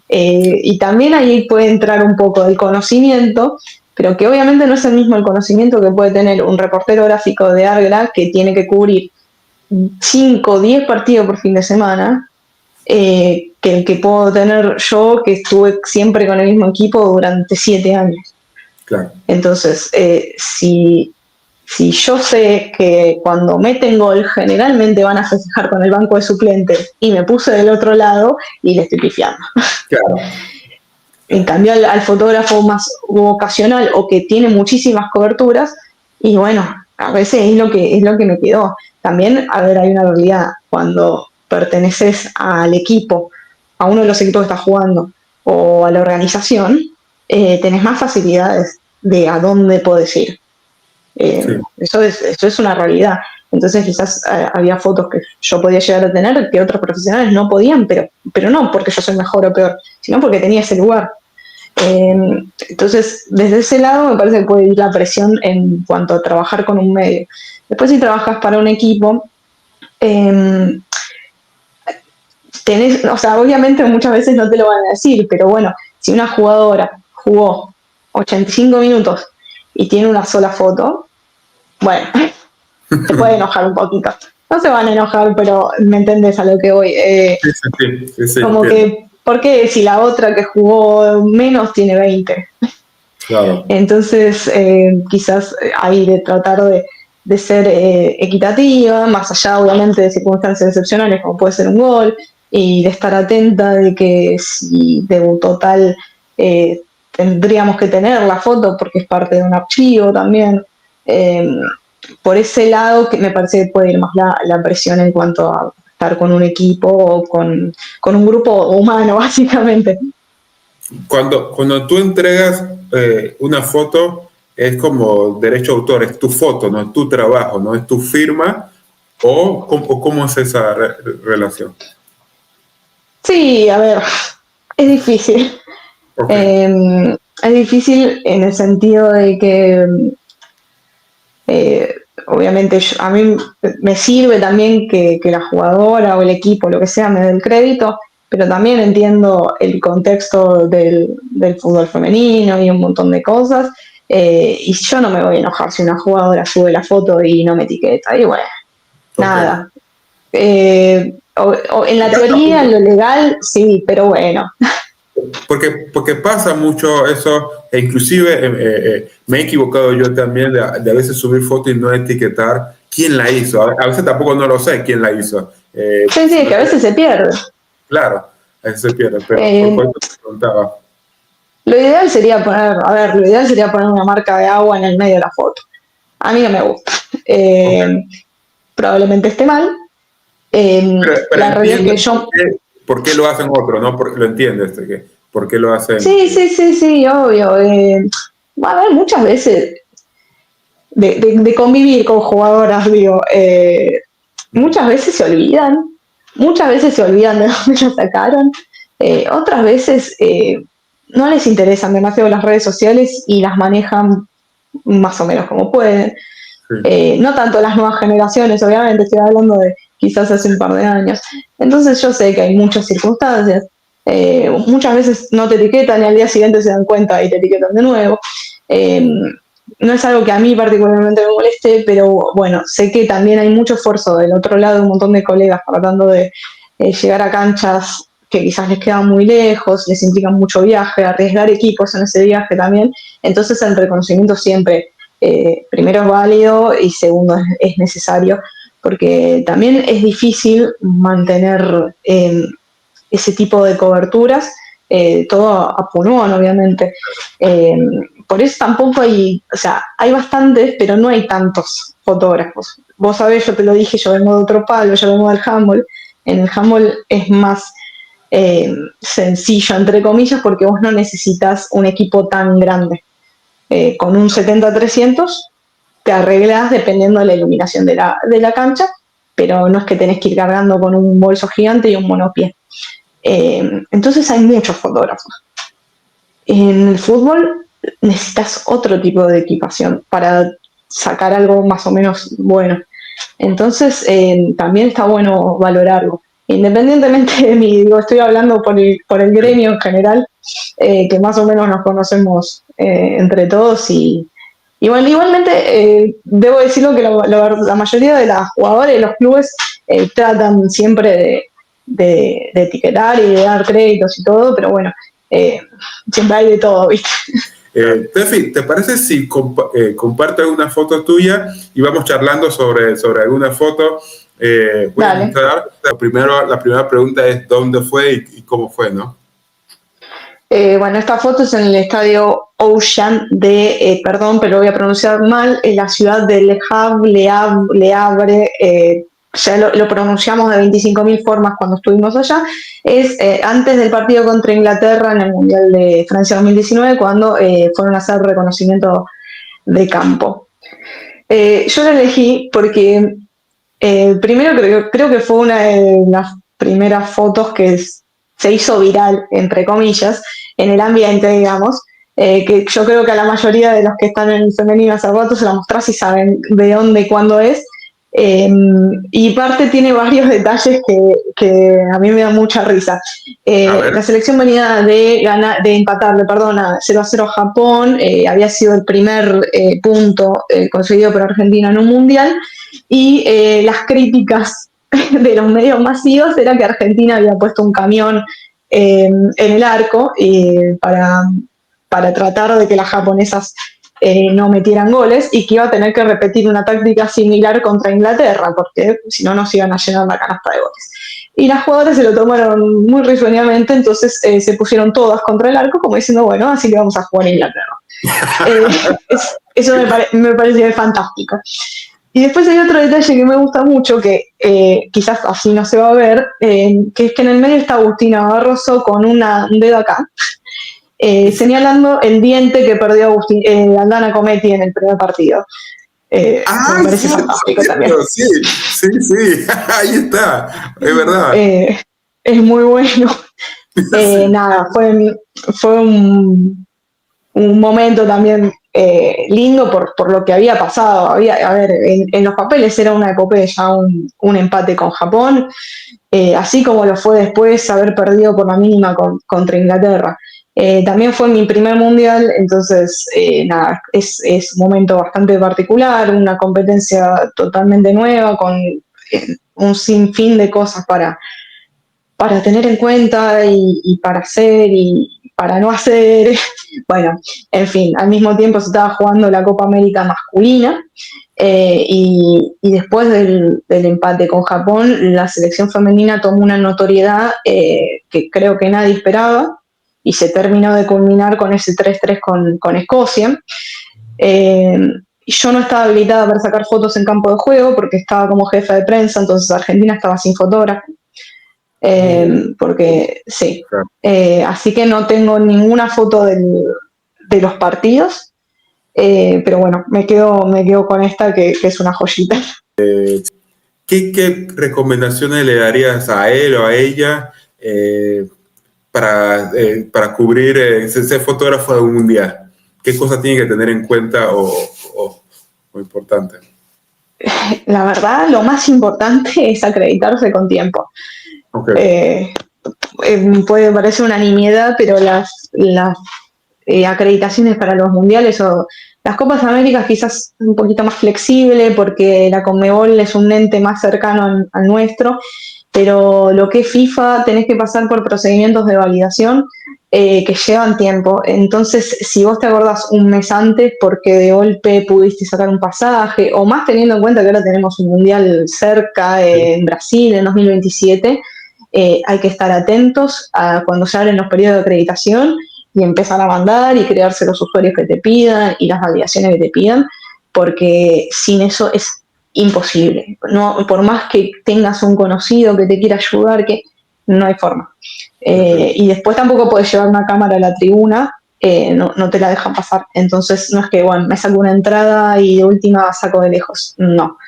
Y también ahí puede entrar un poco del conocimiento, pero que obviamente no es el mismo el conocimiento que puede tener un reportero gráfico de Águila que tiene que cubrir 5 o 10 partidos por fin de semana, que el que puedo tener yo, que estuve siempre con el mismo equipo durante 7 años. Claro. Entonces, si yo sé que cuando meten gol generalmente van a festejar con el banco de suplentes y me puse del otro lado y le estoy pifiando. Claro. En cambio, al fotógrafo más ocasional o que tiene muchísimas coberturas, y bueno, a veces es lo que me quedó. También, a ver, hay una realidad. Cuando perteneces al equipo, a uno de los equipos que estás jugando, o a la organización, tenés más facilidades de a dónde podés ir. Sí. Eso es una realidad. Entonces quizás había fotos que yo podía llegar a tener que otros profesionales no podían, pero no porque yo soy mejor o peor, sino porque tenía ese lugar. Entonces, desde ese lado me parece que puede ir la presión en cuanto a trabajar con un medio. Después, si trabajas para un equipo, eh, o sea, obviamente muchas veces no te lo van a decir, pero bueno, si una jugadora jugó 85 minutos y tiene una sola foto, bueno, se puede enojar un poquito. No se van a enojar, pero me entendés a lo que voy. Sí, Como entiendo. que, ¿por qué si la otra que jugó menos tiene 20? Claro. Entonces, quizás hay de tratar de ser equitativa, más allá obviamente de circunstancias excepcionales como puede ser un gol, y de estar atenta de que si debutó tal, tendríamos que tener la foto porque es parte de un archivo también. Eh, por ese lado que me parece que puede ir más la presión en cuanto a estar con un equipo o con un grupo humano, básicamente. Cuando tú entregas una foto, es como derecho de autor, es tu foto, no es tu trabajo, no es tu firma, o cómo es esa relación. Sí, a ver, es difícil. Ok, Es difícil en el sentido de que, obviamente, a mí me sirve también que la jugadora o el equipo, lo que sea, me dé el crédito, pero también entiendo el contexto del fútbol femenino y un montón de cosas. Y yo no me voy a enojar si una jugadora sube la foto y no me etiqueta. Y bueno, ok. nada. O en la teoría, en lo legal, sí, pero bueno. Porque pasa mucho eso, e inclusive me he equivocado yo también de a veces subir fotos y no etiquetar quién la hizo. A veces tampoco no lo sé quién la hizo. Sí, sí, es que a veces se pierde. Claro, a veces se pierde, pero por Eh, eso te preguntaba. lo ideal sería poner una marca de agua en el medio de la foto. A mí no me gusta. Ok. Probablemente esté mal. Pero La realidad es entiendo que yo. por qué lo hacen otros, ¿no? Lo entiendes, por qué lo hacen. Sí, sí, sí, sí, obvio. Va a haber muchas veces de convivir con jugadoras, digo, muchas veces se olvidan de dónde la sacaron, otras veces no les interesan demasiado las redes sociales y las manejan más o menos como pueden. Sí, No tanto las nuevas generaciones, obviamente, estoy hablando de quizás hace un par de años. Entonces yo sé que hay muchas circunstancias. Muchas veces no te etiquetan y al día siguiente se dan cuenta y te etiquetan de nuevo. Eh, no es algo que a mí particularmente me moleste, pero bueno, sé que también hay mucho esfuerzo del otro lado, un montón de colegas tratando de llegar a canchas que quizás les quedan muy lejos, les implican mucho viaje, arriesgar equipos en ese viaje también. Entonces el reconocimiento siempre, primero es válido y segundo es necesario, porque también es difícil mantener ese tipo de coberturas, todo a pulmón, obviamente. Eh, por eso tampoco hay, o sea, hay bastantes, pero no hay tantos fotógrafos. Vos sabés, yo te lo dije, yo vengo de otro palo, yo vengo del handball. En el handball es más sencillo, entre comillas, porque vos no necesitas un equipo tan grande. Con un 70-300 te arreglas dependiendo de la iluminación de la cancha, pero no es que tenés que ir cargando con un bolso gigante y un monopié. Entonces hay muchos fotógrafos. En el fútbol necesitas otro tipo de equipación para sacar algo más o menos bueno. Entonces, también está bueno valorarlo. Independientemente de mí, digo, estoy hablando por el gremio en general, que más o menos nos conocemos entre todos y bueno, igualmente debo decirlo que la mayoría de las jugadores de los clubes tratan siempre de etiquetar y de dar créditos y todo, pero bueno, siempre hay de todo, ¿viste? Tefi, ¿te parece si compartes una foto tuya y vamos charlando sobre alguna foto? Voy a mostrar. La primera pregunta es ¿dónde fue y cómo fue, no? Bueno, esta foto es en el estadio Ocean de, perdón, pero voy a pronunciar mal, en la ciudad de Le Havre, ya lo pronunciamos de 25.000 formas cuando estuvimos allá, es antes del partido contra Inglaterra en el Mundial de Francia 2019, cuando fueron a hacer reconocimiento de campo. Yo lo elegí porque primero creo que fue una de las primeras fotos que se hizo viral, entre comillas, en el ambiente, digamos, que yo creo que a la mayoría de los que están en el femenino hace rato se la mostrás y saben de dónde y cuándo es. Y parte tiene varios detalles que a mí me dan mucha risa. La selección venía de empatarle, a 0-0 a Japón, había sido el primer punto conseguido por Argentina en un mundial, y las críticas de los medios masivos era que Argentina había puesto un camión en el arco para tratar de que las japonesas no metieran goles y que iba a tener que repetir una táctica similar contra Inglaterra, porque si no nos iban a llenar la canasta de goles. Y las jugadoras se lo tomaron muy risueñamente, entonces se pusieron todas contra el arco como diciendo, bueno, así le vamos a jugar a Inglaterra. Eso me parecía fantástico. Y después hay otro detalle que me gusta mucho, que quizás así no se va a ver, que es que en el medio está Agustina Barroso con un dedo acá, señalando el diente que perdió Aldana Cometti en el primer partido. Me parece fantástico también. Sí, ahí está, es verdad. Es muy bueno. Nada, fue un momento también lindo por lo que había pasado. En los papeles era una epopeya, un empate con Japón, así como lo fue después haber perdido por la mínima contra Inglaterra. También fue mi primer mundial, entonces nada, es un momento bastante particular, una competencia totalmente nueva, con un sinfín de cosas para tener en cuenta y para hacer y para no hacer. Bueno, en fin, al mismo tiempo se estaba jugando la Copa América masculina y después del empate con Japón, la selección femenina tomó una notoriedad que creo que nadie esperaba y se terminó de culminar con ese 3-3 con Escocia. Yo no estaba habilitada para sacar fotos en campo de juego porque estaba como jefa de prensa, entonces Argentina estaba sin fotógrafo. Porque sí, así que no tengo ninguna foto de los partidos, pero bueno, me quedo con esta que es una joyita. ¿Qué recomendaciones le darías a él o a ella para cubrir ser fotógrafo de un mundial? ¿Qué cosas tiene que tener en cuenta o importante? La verdad, lo más importante es acreditarse con tiempo. Okay. Puede parecer una nimiedad, pero las acreditaciones para los mundiales o las Copas Américas quizás un poquito más flexible porque la Conmebol es un ente más cercano al nuestro, pero lo que es FIFA tenés que pasar por procedimientos de validación que llevan tiempo. Entonces, si vos te acordás un mes antes porque de golpe pudiste sacar un pasaje, o más teniendo en cuenta que ahora tenemos un mundial cerca en Brasil en 2027, hay que estar atentos a cuando se abren los periodos de acreditación y empezar a mandar y crearse los usuarios que te pidan y las validaciones que te pidan, porque sin eso es imposible. No, por más que tengas un conocido que te quiera ayudar, que no hay forma. Y después tampoco puedes llevar una cámara a la tribuna, no te la dejan pasar. Entonces no es que, bueno, me saco una entrada y de última saco de lejos. No.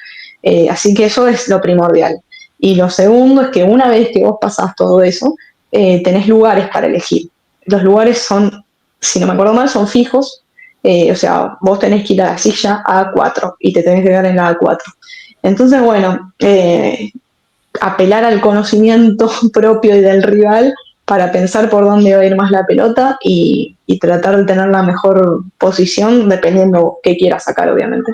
Así que eso es lo primordial. Y lo segundo es que una vez que vos pasás todo eso, tenés lugares para elegir. Los lugares son, si no me acuerdo mal, son fijos, O sea, vos tenés que ir a la silla A4 y te tenés que quedar en la A4. Entonces, bueno, apelar al conocimiento propio y del rival para pensar por dónde va a ir más la pelota y tratar de tener la mejor posición dependiendo qué quiera sacar, obviamente.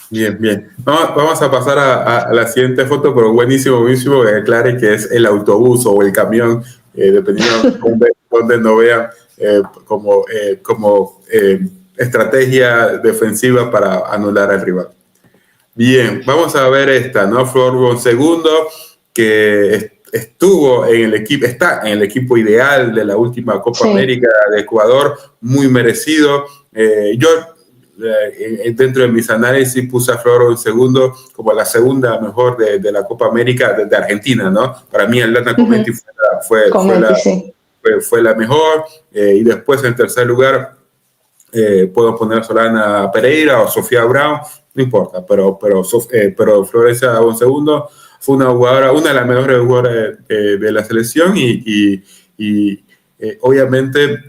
Bien, bien. Vamos a pasar a la siguiente foto, pero buenísimo, buenísimo, que aclare que es el autobús o el camión, dependiendo de dónde nos vean, como estrategia defensiva para anular al rival. Bien, vamos a ver esta, ¿no? Flor segundo, que estuvo en el equipo, está en el equipo ideal de la última Copa América de Ecuador, muy merecido. Yo dentro de mis análisis puse a Flor segundo como la segunda mejor de la Copa América de Argentina, ¿no? Para mí Aldana Cometi fue la mejor, y después en tercer lugar puedo poner a Solana Pereira o Sofía Brown, no importa, pero Florencia un segundo, fue una jugadora, una de las mejores jugadoras de la selección y obviamente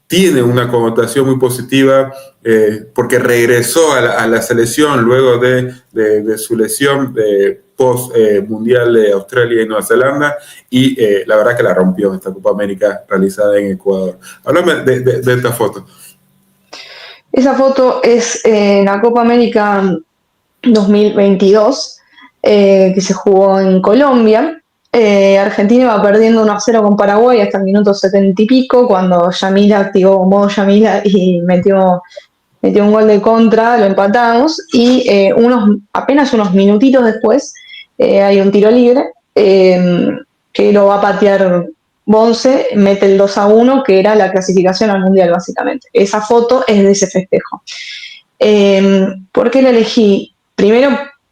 tiene una connotación muy positiva porque regresó a la selección luego de su lesión post mundial de Australia y Nueva Zelanda, y la verdad que la rompió en esta Copa América realizada en Ecuador. Háblame de esta foto. Esa foto es la Copa América 2022, que se jugó en Colombia. Argentina iba perdiendo 1-0 con Paraguay hasta el minuto 70 y pico, cuando Yamila activó modo Yamila y metió un gol de contra, lo empatamos, y apenas unos minutitos después hay un tiro libre que lo va a patear Bonce, mete el 2-1, que era la clasificación al Mundial, básicamente. Esa foto es de ese festejo. ¿Por qué la elegí? Primero,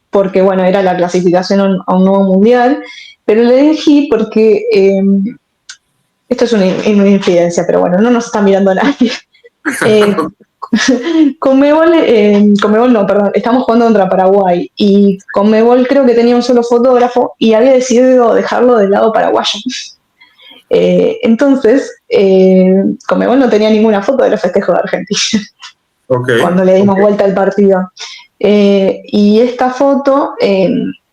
porque, bueno, era la clasificación a un nuevo Mundial, pero la elegí porque, esto es una infidencia, pero bueno, no nos está mirando nadie. Conmebol no, perdón, estamos jugando contra Paraguay, y Conmebol creo que tenía un solo fotógrafo y había decidido dejarlo del lado paraguayo. Entonces, Conmebol no tenía ninguna foto de los festejos de Argentina cuando le dimos vuelta al partido. Y esta foto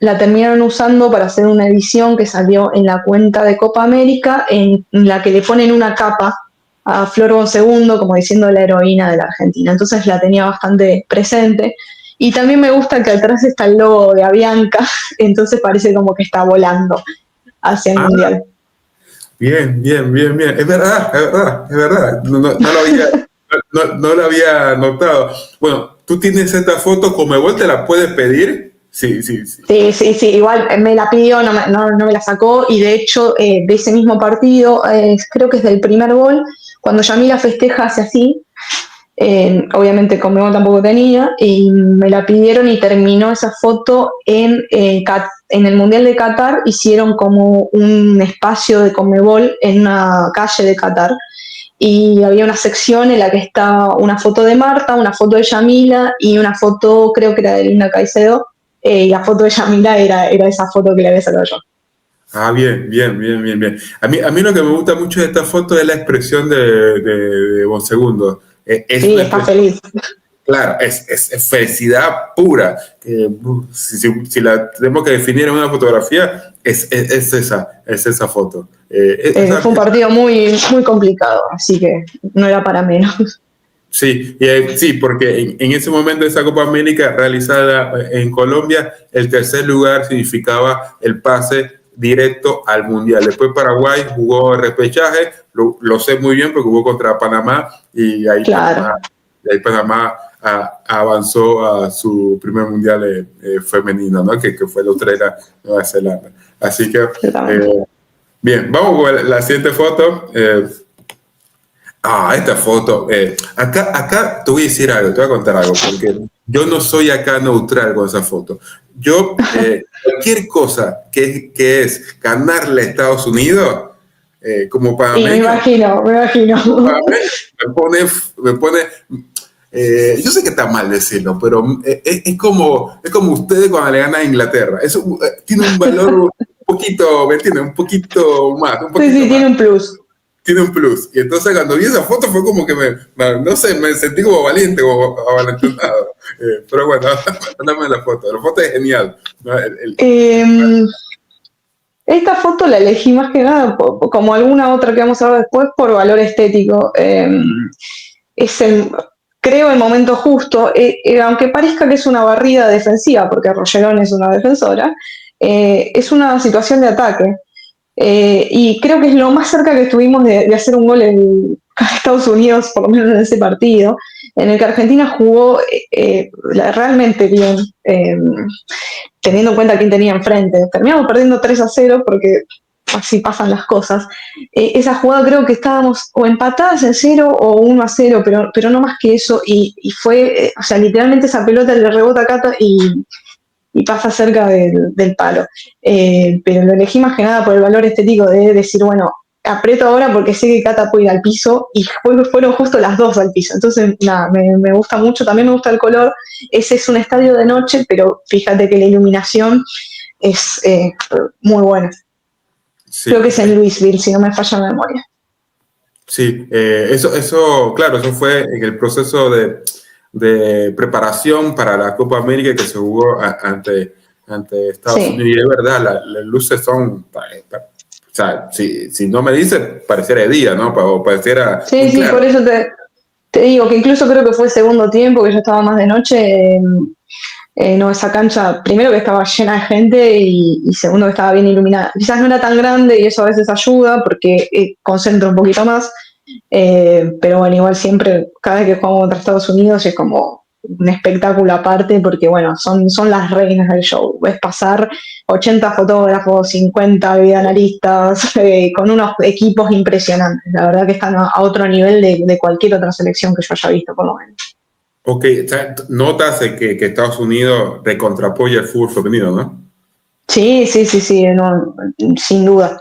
la terminaron usando para hacer una edición que salió en la cuenta de Copa América, en la que le ponen una capa a Flor segundo como diciendo la heroína de la Argentina. Entonces la tenía bastante presente. Y también me gusta que atrás está el logo de Avianca, entonces parece como que está volando hacia el Mundial. Bien. Es verdad. No lo había notado. Bueno, tú tienes esta foto, Conmebol te la puedes pedir. Sí. Igual me la pidió, no me la sacó, y de hecho de ese mismo partido, creo que es del primer gol, cuando Yamila festeja hace así, obviamente Conmebol tampoco tenía, y me la pidieron y terminó esa foto en el Mundial de Qatar. Hicieron como un espacio de Conmebol en una calle de Qatar, y había una sección en la que estaba una foto de Marta, una foto de Yamila y una foto, creo que era de Linda Caicedo, y la foto de Yamila era esa foto que le había sacado yo. Bien. A mí lo que me gusta mucho de esta foto es la expresión de Bonsegundo. Sí, está feliz. Claro, es felicidad pura. Si la tenemos que definir en una fotografía, es esa foto. Fue un partido muy, muy complicado, así que no era para menos. Sí, porque en ese momento esa Copa América realizada en Colombia, el tercer lugar significaba el pase directo al Mundial. Después Paraguay jugó el repechaje, lo sé muy bien porque jugó contra Panamá, y ahí claro. Panamá avanzó a su primer Mundial femenino, ¿no? que fue la Australia Nueva Zelanda. Así que, bien, vamos con la siguiente foto. Esta foto. Acá te voy a decir algo, te voy a contar algo, porque yo no soy acá neutral con esa foto. Yo, cualquier cosa que es ganarle a Estados Unidos, como para mí. Me imagino. Me pone yo sé que está mal decirlo, pero es como ustedes cuando le ganan a Inglaterra. Eso tiene un valor un poquito, ¿me entiendes? Un poquito más. Sí, tiene un plus. tiene un plus. Y entonces cuando vi esa foto fue como que no sé, me sentí como valiente o avalentonado. Pero bueno, mándame la foto. La foto es genial, ¿no? Esta foto la elegí más que nada, como alguna otra que vamos a ver después, por valor estético. Es creo el momento justo, aunque parezca que es una barrida defensiva, porque Rollerón es una defensora, es una situación de ataque. Y creo que es lo más cerca que estuvimos de hacer un gol en Estados Unidos, por lo menos en ese partido, en el que Argentina jugó realmente bien, teniendo en cuenta quién tenía enfrente. Terminamos perdiendo 3-0 porque así pasan las cosas. Esa jugada creo que estábamos o empatadas en 0 o 1-0, pero no más que eso. Y fue, o sea, literalmente esa pelota le rebota a Cata y pasa cerca del palo. Pero lo elegí más que nada por el valor estético de decir, bueno, aprieto ahora porque sé que Cata puede ir al piso y fueron justo las dos al piso. Entonces, nada, me gusta mucho, también me gusta el color. Ese es un estadio de noche, pero fíjate que la iluminación es muy buena. Sí. Creo que es en Louisville, si no me falla la memoria. Sí, eso, claro, eso fue en el proceso de preparación para la Copa América que se jugó ante Estados Unidos. Y es verdad, las luces son, o sea, si no me dice, pareciera de día, ¿no? O pareciera... Sí, sí, claro. Por eso te digo que incluso creo que fue el segundo tiempo, que ya estaba más de noche. No, esa cancha, primero que estaba llena de gente y segundo que estaba bien iluminada. Quizás no era tan grande y eso a veces ayuda porque concentra un poquito más, pero bueno, igual siempre, cada vez que jugamos contra Estados Unidos es como un espectáculo aparte porque bueno, son las reinas del show. Ves pasar 80 fotógrafos, 50 videoanalistas, con unos equipos impresionantes. La verdad que están a otro nivel de cualquier otra selección que yo haya visto, por lo menos. Ok, o sea, notas que Estados Unidos recontrapoya el fútbol femenino, ¿no? Sí, no, sin duda.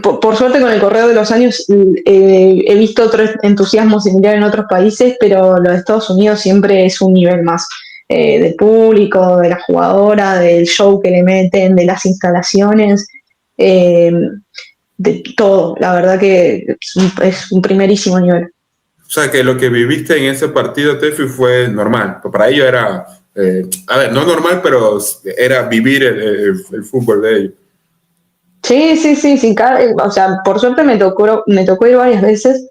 Por suerte con el correr de los años he visto otro entusiasmo similar en otros países, pero lo de Estados Unidos siempre es un nivel más del público, de la jugadora, del show que le meten, de las instalaciones, de todo. La verdad que es un primerísimo nivel. O sea, que lo que viviste en ese partido, Tefi, fue normal. Para ellos era, a ver, no normal, pero era vivir el fútbol de ellos. Sí. O sea, por suerte me tocó ir varias veces.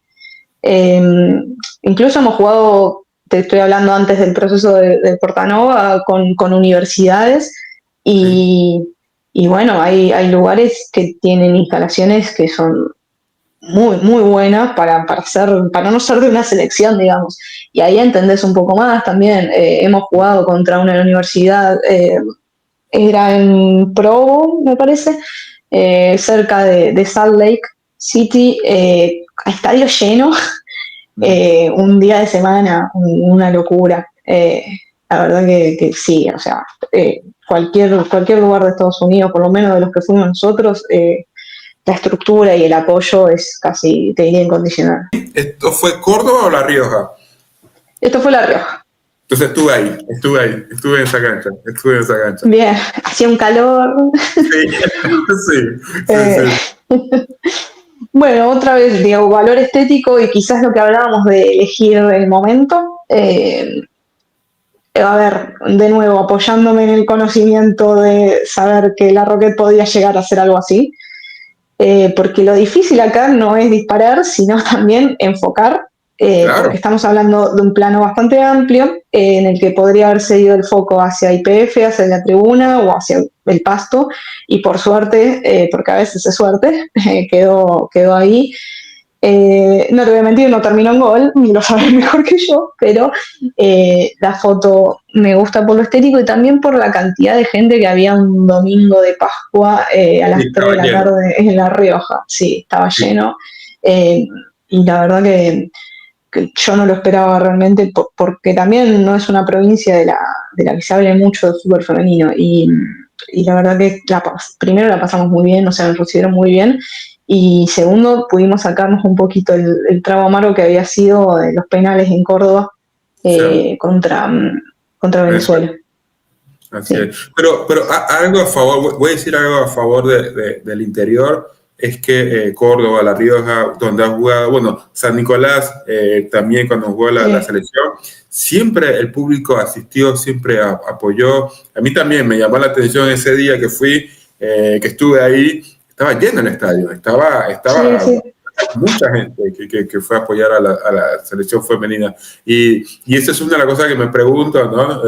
Incluso hemos jugado, te estoy hablando antes del proceso de Portanova, con universidades y bueno, hay lugares que tienen instalaciones que son muy, muy buenas para no ser de una selección, digamos. Y ahí entendés un poco más también. Hemos jugado contra una universidad, era en Provo, me parece, cerca de Salt Lake City, a estadio lleno, un día de semana, una locura. La verdad que sí, o sea, cualquier lugar de Estados Unidos, por lo menos de los que fuimos nosotros, la estructura y el apoyo es casi, te diría, incondicional. ¿Esto fue Córdoba o La Rioja? Esto fue La Rioja. Entonces estuve en esa cancha. Bien, hacía un calor. Sí. Bueno, otra vez, digo, valor estético y quizás lo que hablábamos de elegir el momento. A ver, de nuevo, apoyándome en el conocimiento de saber que la Rocket podía llegar a hacer algo así. Porque lo difícil acá no es disparar, sino también enfocar, claro. Porque estamos hablando de un plano bastante amplio en el que podría haberse ido el foco hacia IPF, hacia la tribuna o hacia el pasto, y por suerte, porque a veces es suerte, quedó ahí. No te voy a mentir, no terminó en gol, lo sabes mejor que yo, pero la foto me gusta por lo estético y también por la cantidad de gente que había un domingo de Pascua a las 3 de la tarde en La Rioja. Sí, estaba lleno. Y la verdad que yo no lo esperaba realmente, porque también no es una provincia de la que se hable mucho de fútbol femenino. Y la verdad que primero la pasamos muy bien, o sea, nos recibieron muy bien. Y segundo, pudimos sacarnos un poquito el trago amargo que había sido los penales en Córdoba contra Venezuela. Así es. Pero algo a favor, voy a decir algo a favor del interior, es que Córdoba, La Rioja, donde ha jugado, bueno, San Nicolás, también cuando jugó la selección, siempre el público asistió, siempre apoyó. A mí también me llamó la atención ese día que fui, que estuve ahí, estaba lleno el estadio, estaba mucha gente que fue a apoyar a la selección femenina. Y esa es una de las cosas que me pregunto, ¿no?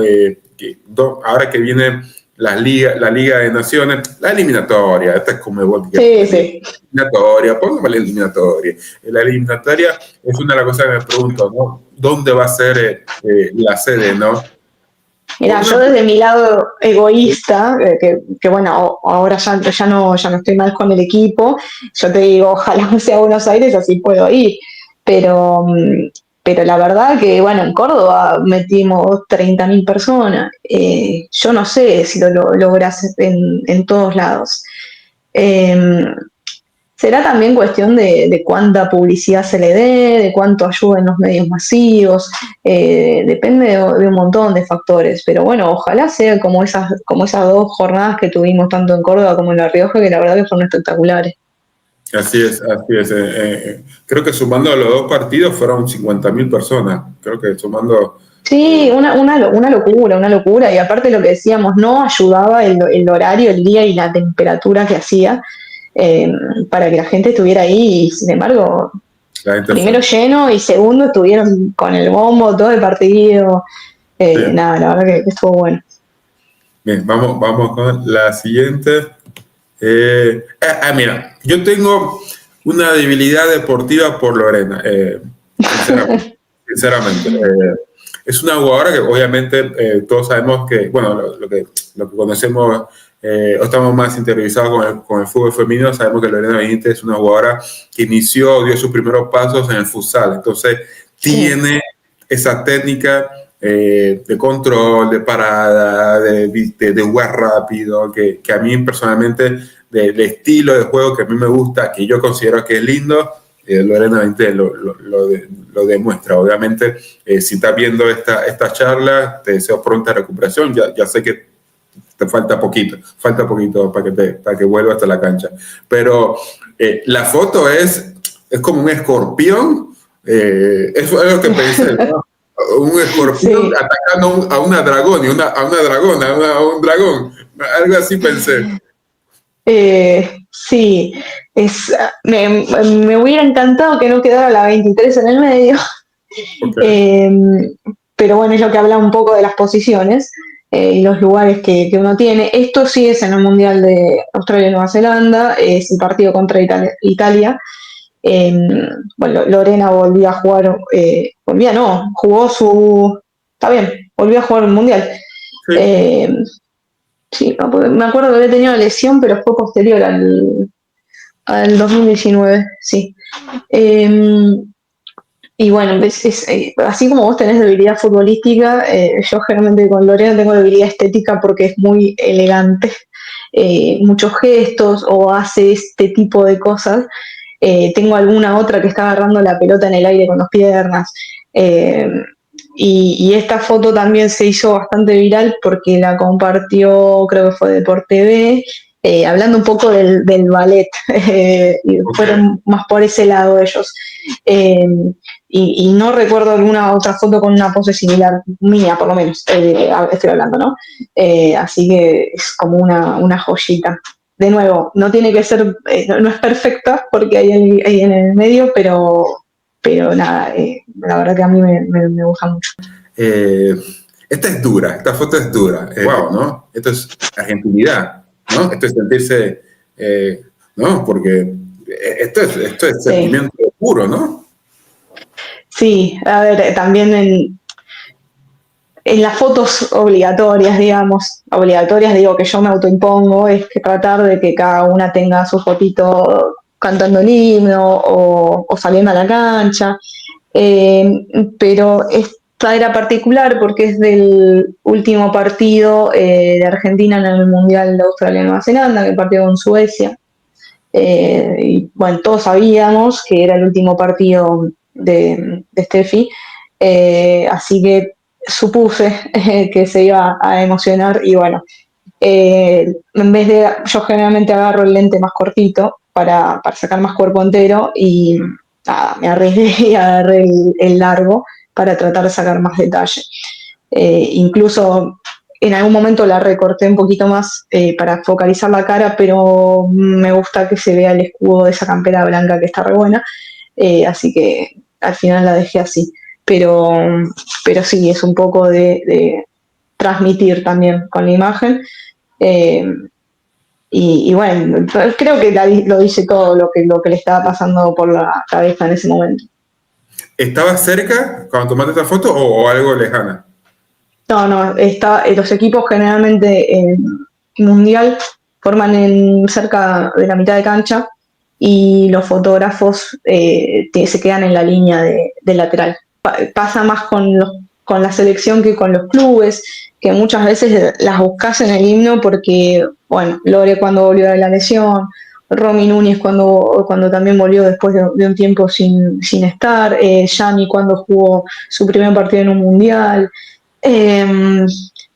Ahora que viene la Liga de Naciones, la eliminatoria, esta es como eliminatoria, póngame la eliminatoria. La eliminatoria es una de las cosas que me pregunto, ¿no? ¿Dónde va a ser la sede, no? Mira, yo desde mi lado egoísta, que bueno, ahora ya no estoy más con el equipo, yo te digo, ojalá sea Buenos Aires, así puedo ir. Pero, pero la verdad que, bueno, en Córdoba metimos 30.000 personas. Yo no sé si lo logras en todos lados. Eh, Será también cuestión de cuánta publicidad se le dé, de cuánto ayuden los medios masivos, depende de un montón de factores, pero bueno, ojalá sea como esas 2 jornadas que tuvimos tanto en Córdoba como en La Rioja, que la verdad que fueron espectaculares. Así es, así es. Creo que sumando los 2 partidos fueron 50.000 personas, creo que sumando... Sí, una locura, y aparte lo que decíamos, no ayudaba el horario, el día y la temperatura que hacía. Para que la gente estuviera ahí y sin embargo primero lleno y segundo estuvieron con el bombo todo el partido. Nada, la verdad que estuvo bueno. Bien, vamos con la siguiente. Mira, yo tengo una debilidad deportiva por Lorena, sinceramente. Es una jugadora que obviamente todos sabemos que, bueno, lo que conocemos, o estamos más interiorizados con el fútbol femenino, sabemos que Lorena Benítez es una jugadora que dio sus primeros pasos en el futsal, entonces tiene esa técnica de control, de parada, de jugar rápido, que a mí personalmente, del estilo de juego que a mí me gusta, que yo considero que es lindo, Lorena Benítez lo demuestra. Obviamente, si estás viendo esta charla, te deseo pronta recuperación. Ya sé que te falta poquito para que vuelvas a la cancha. Pero la foto es como un escorpión. Eso es lo que pensé, ¿no? Un escorpión atacando a una dragón, a un dragón. Algo así pensé. Sí, me hubiera encantado que no quedara la 23 en el medio. Pero bueno, es lo que habla un poco de las posiciones y los lugares que uno tiene. Esto sí es en el Mundial de Australia y Nueva Zelanda, es el partido contra Italia. Bueno, Lorena volvió a jugar, volvió a jugar un Mundial. Sí, me acuerdo que había tenido la lesión, pero fue posterior al 2019, sí. Y bueno, así como vos tenés debilidad futbolística, yo generalmente con Lorena tengo debilidad estética porque es muy elegante, muchos gestos o hace este tipo de cosas. Tengo alguna otra que está agarrando la pelota en el aire con las piernas. Y esta foto también se hizo bastante viral porque la compartió, creo que fue Deport TV, hablando un poco del ballet, y fueron más por ese lado ellos. Y no recuerdo alguna otra foto con una pose similar, mía por lo menos, estoy hablando, ¿no? Así que es como una joyita. De nuevo, no tiene que ser, no es perfecta porque hay en el medio, pero nada, la verdad que a mí me gusta mucho. Esta es dura, esta foto es dura. Wow, ¿no? Esto es argentinidad, ¿no? Esto es sentirse, ¿no? Porque esto es sentimiento puro, ¿no? Sí, a ver, también en las fotos obligatorias, digo que yo me autoimpongo, es que tratar de que cada una tenga su fotito cantando el himno o saliendo a la cancha, pero esta era particular porque es del último partido de Argentina en el Mundial de Australia y Nueva Zelanda, que el partido con Suecia. Y bueno, todos sabíamos que era el último partido de Steffi, así que supuse que se iba a emocionar y bueno, en vez de, yo generalmente agarro el lente más cortito, para sacar más cuerpo entero y nada, me arriesgué y agarré el largo para tratar de sacar más detalle. Incluso en algún momento la recorté un poquito más para focalizar la cara, pero me gusta que se vea el escudo de esa campera blanca que está re buena, así que al final la dejé así. Pero sí, es un poco de transmitir también con la imagen. Eh, y bueno, creo que lo dice todo lo que le estaba pasando por la cabeza en ese momento. ¿Estabas cerca cuando tomaste esta foto o algo lejana? No, los equipos generalmente en mundial forman cerca de la mitad de cancha y los fotógrafos se quedan en la línea de lateral. Pasa más con la selección que con los clubes, que muchas veces las buscas en el himno porque, bueno, Lore cuando volvió de la lesión, Romy Núñez cuando también volvió después de un tiempo sin estar, Gianni cuando jugó su primer partido en un mundial. Eh,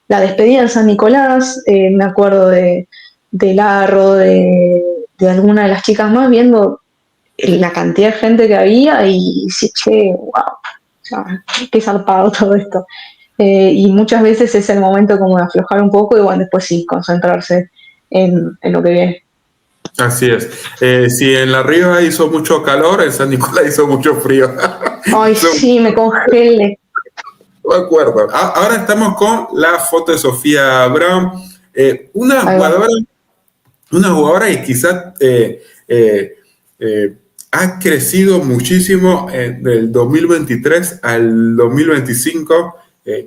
la despedida en San Nicolás, me acuerdo de Larro, de alguna de las chicas más, viendo la cantidad de gente que había y sí, che, wow, o sea, qué zarpado todo esto. Y muchas veces es el momento como de aflojar un poco y bueno, después sí, concentrarse en lo que viene. Así es. Si en La Rioja hizo mucho calor, en San Nicolás hizo mucho frío. Ay, sí, me congelé. De acuerdo. Ahora estamos con la foto de Sofía Brown, una jugadora que quizás ha crecido muchísimo del 2023 al 2025.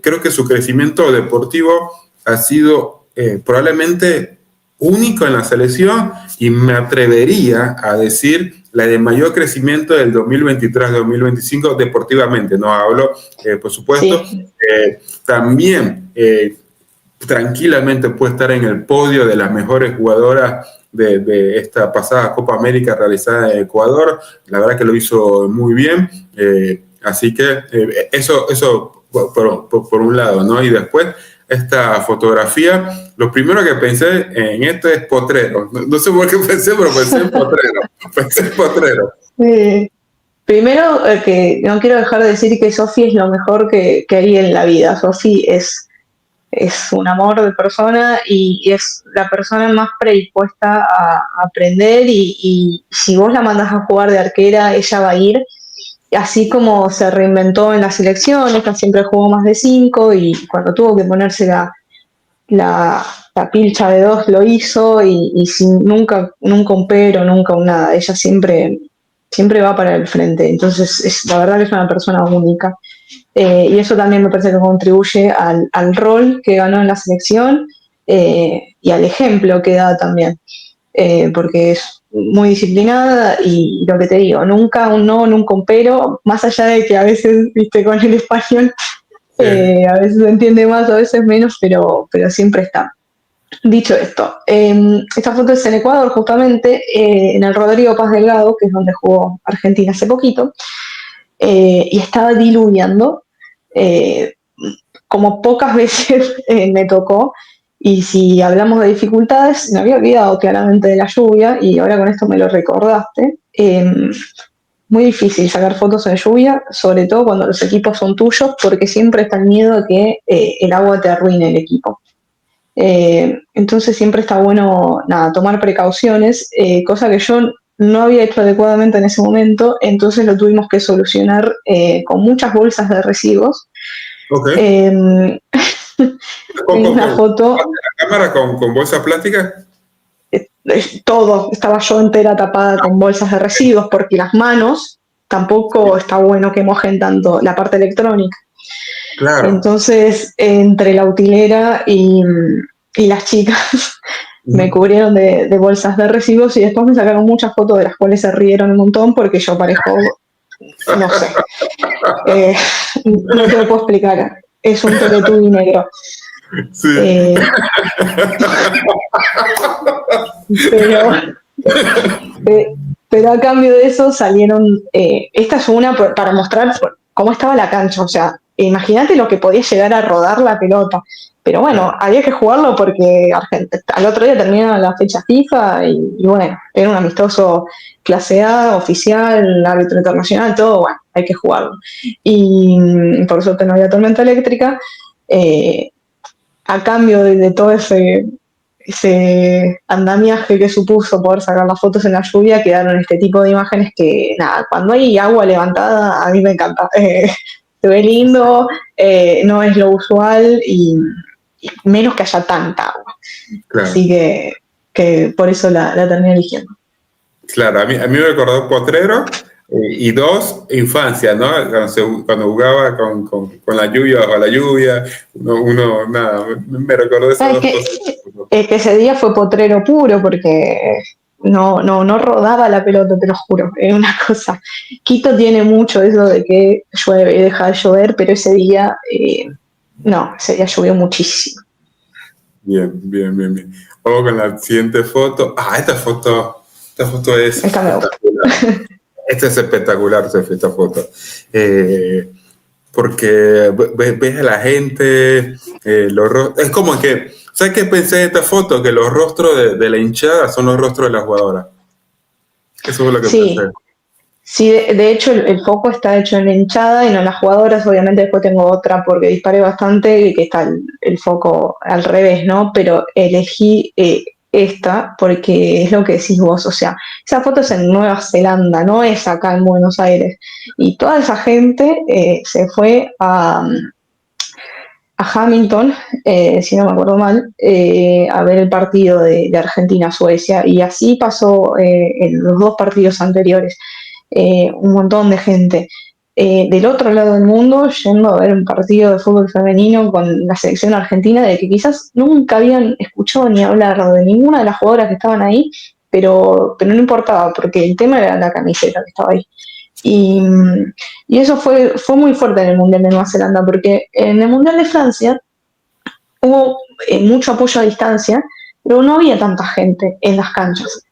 Creo que su crecimiento deportivo ha sido probablemente único en la selección y me atrevería a decir la de mayor crecimiento del 2023 al 2025 deportivamente, no hablo, por supuesto, Sí. También tranquilamente puede estar en el podio de las mejores jugadoras de esta pasada Copa América realizada en Ecuador. La verdad que lo hizo muy bien, así que eso por un lado, ¿no? Y después esta fotografía, lo primero que pensé en esto es potrero. No sé por qué pensé, pero pensé en potrero. Pensé en potrero. Primero, que no quiero dejar de decir que Sofi es lo mejor que hay en la vida. Sofi es un amor de persona y es la persona más predispuesta a aprender y si vos la mandás a jugar de arquera, ella va a ir. Así como se reinventó en la selección, ella siempre jugó más de 5 y cuando tuvo que ponerse la pilcha de 2 lo hizo y sin nunca un pero, nunca un nada. Ella siempre va para el frente. Entonces, la verdad que es una persona única. Y eso también me parece que contribuye al rol que ganó en la selección y al ejemplo que da también. Porque es muy disciplinada y lo que te digo, nunca un no, nunca un pero, más allá de que a veces, viste, con el español, a veces se entiende más, a veces menos, pero siempre está. Dicho esto, esta foto es en Ecuador, justamente, en el Rodrigo Paz Delgado, que es donde jugó Argentina hace poquito, y estaba diluviando, eh, como pocas veces me tocó, y si hablamos de dificultades, me había olvidado claramente de la lluvia, y ahora con esto me lo recordaste. Muy difícil sacar fotos en lluvia, sobre todo cuando los equipos son tuyos, porque siempre está el miedo de que el agua te arruine el equipo. Entonces siempre está bueno tomar precauciones, cosa que yo no había hecho adecuadamente en ese momento, entonces lo tuvimos que solucionar con muchas bolsas de residuos. Okay. Tengo una foto. ¿La cámara con bolsas plásticas? Todo, estaba yo entera tapada con bolsas de residuos porque las manos tampoco está bueno que mojen tanto la parte electrónica. Claro. Entonces, entre la utilera y las chicas me cubrieron de bolsas de residuos y después me sacaron muchas fotos de las cuales se rieron un montón porque yo parezco, no sé, no te lo puedo explicar, es un Teletubby negro. Sí. Pero a cambio de eso salieron, esta es una para mostrar cómo estaba la cancha, o sea, imagínate lo que podía llegar a rodar la pelota. pero bueno, había que jugarlo porque al otro día terminaba la fecha FIFA y bueno, era un amistoso clase A, oficial, árbitro internacional, todo, bueno, hay que jugarlo. Y por suerte no había tormenta eléctrica. eh, a cambio de todo ese andamiaje que supuso poder sacar las fotos en la lluvia, quedaron este tipo de imágenes que, nada, cuando hay agua levantada, a mí me encanta. Se ve lindo, no es lo usual y menos que haya tanta agua. Claro. Así que por eso la terminé eligiendo. Claro, a mí me recordó Potrero y dos, infancia, ¿no? Cuando jugaba con la lluvia bajo la lluvia, nada, me recordó esas dos cosas. Es que ese día fue potrero puro porque no rodaba la pelota, te lo juro, era una cosa. Quito tiene mucho eso de que llueve y deja de llover, pero ese día llovió muchísimo. Bien. Vamos con la siguiente foto. Esta foto es espectacular. Esta es espectacular, esta foto. Porque ves a la gente, es como que, ¿sabes qué pensé de esta foto? Que los rostros de la hinchada son los rostros de la jugadora. Eso fue lo que pensé. Sí, de hecho el foco está hecho en la hinchada y no en las jugadoras. Obviamente después tengo otra porque disparé bastante y que está el foco al revés, ¿no? Pero elegí esta porque es lo que decís vos. O sea, esa foto es en Nueva Zelanda, no es acá en Buenos Aires. Y toda esa gente se fue a Hamilton, si no me acuerdo mal, a ver el partido de Argentina-Suecia. Y así pasó en los dos partidos anteriores. Un montón de gente del otro lado del mundo yendo a ver un partido de fútbol femenino con la selección argentina, de que quizás nunca habían escuchado ni hablar de ninguna de las jugadoras que estaban ahí, pero no importaba, porque el tema era la camiseta que estaba ahí. Y eso fue muy fuerte en el Mundial de Nueva Zelanda, porque en el Mundial de Francia hubo mucho apoyo a distancia, pero no había tanta gente en las canchas.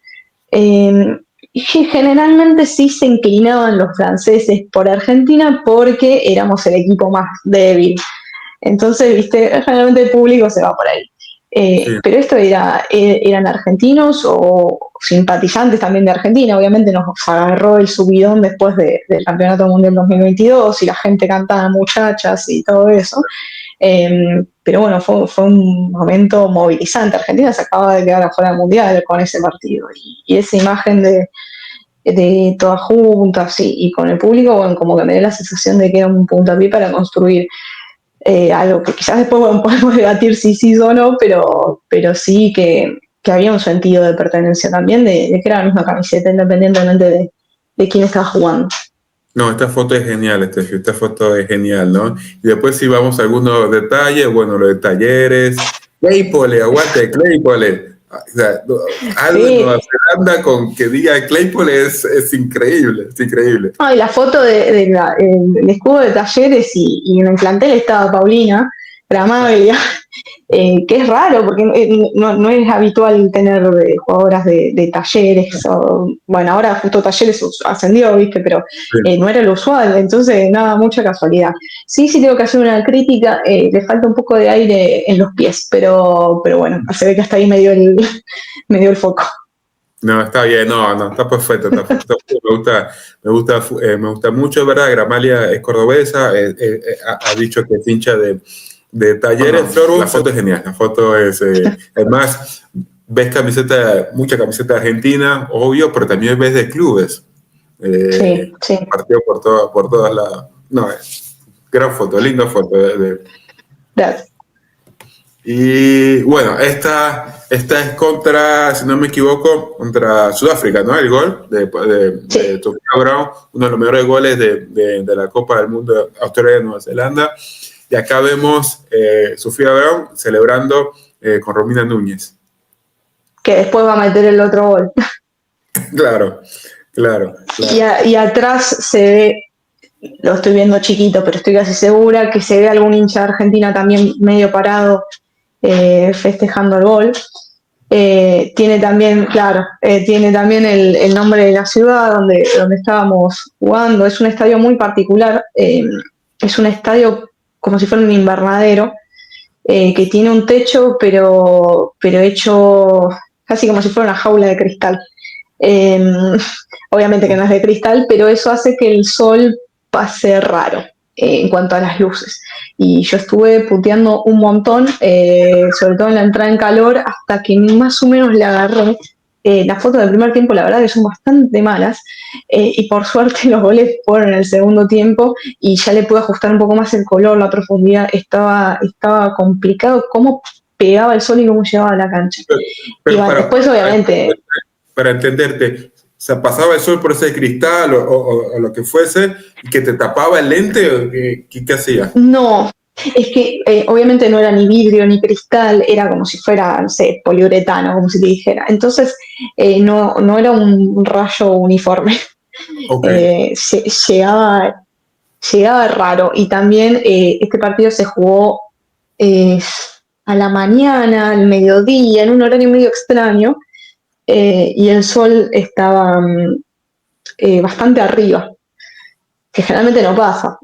Y generalmente sí se inclinaban los franceses por Argentina porque éramos el equipo más débil. Entonces, viste, generalmente el público se va por ahí. Sí. Pero esto eran argentinos o simpatizantes también de Argentina. Obviamente nos agarró el subidón después del Campeonato Mundial 2022 y la gente cantaba muchachas y todo eso. Pero bueno, fue un momento movilizante. Argentina se acaba de quedar afuera del Mundial con ese partido. Y esa imagen de todas juntas y con el público, bueno, como que me dio la sensación de que era un puntapié para construir algo que quizás después podemos debatir si sí o no, pero sí que había un sentido de pertenencia también, de que era la misma camiseta, independientemente de quién estaba jugando. No, esta foto es genial, esta foto es genial, ¿no? Y después si vamos a algunos detalles, bueno, los de Talleres, Claypole, aguante Claypole. O sea, algo en Nueva Zelanda con que diga Claypole es increíble, es increíble. No, y la foto del escudo de Talleres y en el plantel estaba Paulina Gramaglia, que es raro porque no es habitual tener jugadoras de Talleres. Bueno, ahora justo Talleres ascendió, ¿viste? Pero no era lo usual, entonces nada, mucha casualidad. Sí tengo que hacer una crítica, le falta un poco de aire en los pies, pero bueno, se ve que hasta ahí me dio el foco. No, está bien, no, está perfecto, me gusta mucho, ¿verdad? Gramalia es cordobesa, ha dicho que es hincha de Talleres. Flor, la foto es genial, la foto es, además, ves mucha camiseta argentina, obvio, pero también ves de clubes. Sí. Partido por todas las... No, gran foto, linda foto. Gracias. Y bueno, esta es contra, si no me equivoco, contra Sudáfrica, ¿no? El gol de Sofía Brown, uno de los mejores goles de la Copa del Mundo Australia y Nueva Zelanda. Y acá vemos Sofía Brown celebrando con Romina Núñez. Que después va a meter el otro gol. Claro. Y atrás se ve, lo estoy viendo chiquito, pero estoy casi segura que se ve algún hincha de Argentina también medio parado festejando el gol. Tiene también el nombre de la ciudad donde estábamos jugando. Es un estadio muy particular, es un estadio como si fuera un invernadero, que tiene un techo, pero hecho casi como si fuera una jaula de cristal. Eh, Obviamente que no es de cristal, pero eso hace que el sol pase raro en cuanto a las luces. Y yo estuve puteando un montón, sobre todo en la entrada en calor, hasta que más o menos le agarré. Las fotos del primer tiempo, la verdad que son bastante malas, y por suerte los goles fueron en el segundo tiempo y ya le pude ajustar un poco más el color, la profundidad. Estaba complicado cómo pegaba el sol y cómo llegaba a la cancha. Y Pero bueno, después obviamente... para entenderte, o sea, pasaba el sol por ese cristal o lo que fuese y que te tapaba el lente, ¿o qué hacía? No, es que obviamente no era ni vidrio ni cristal, era como si fuera, no sé, poliuretano, como si te dijera. Entonces no era un rayo uniforme. Ok, Eh, lle- llegaba, llegaba raro. Y también este partido se jugó eh, a la mañana, al mediodía, en un horario medio extraño, y el sol estaba bastante arriba, que generalmente no pasa.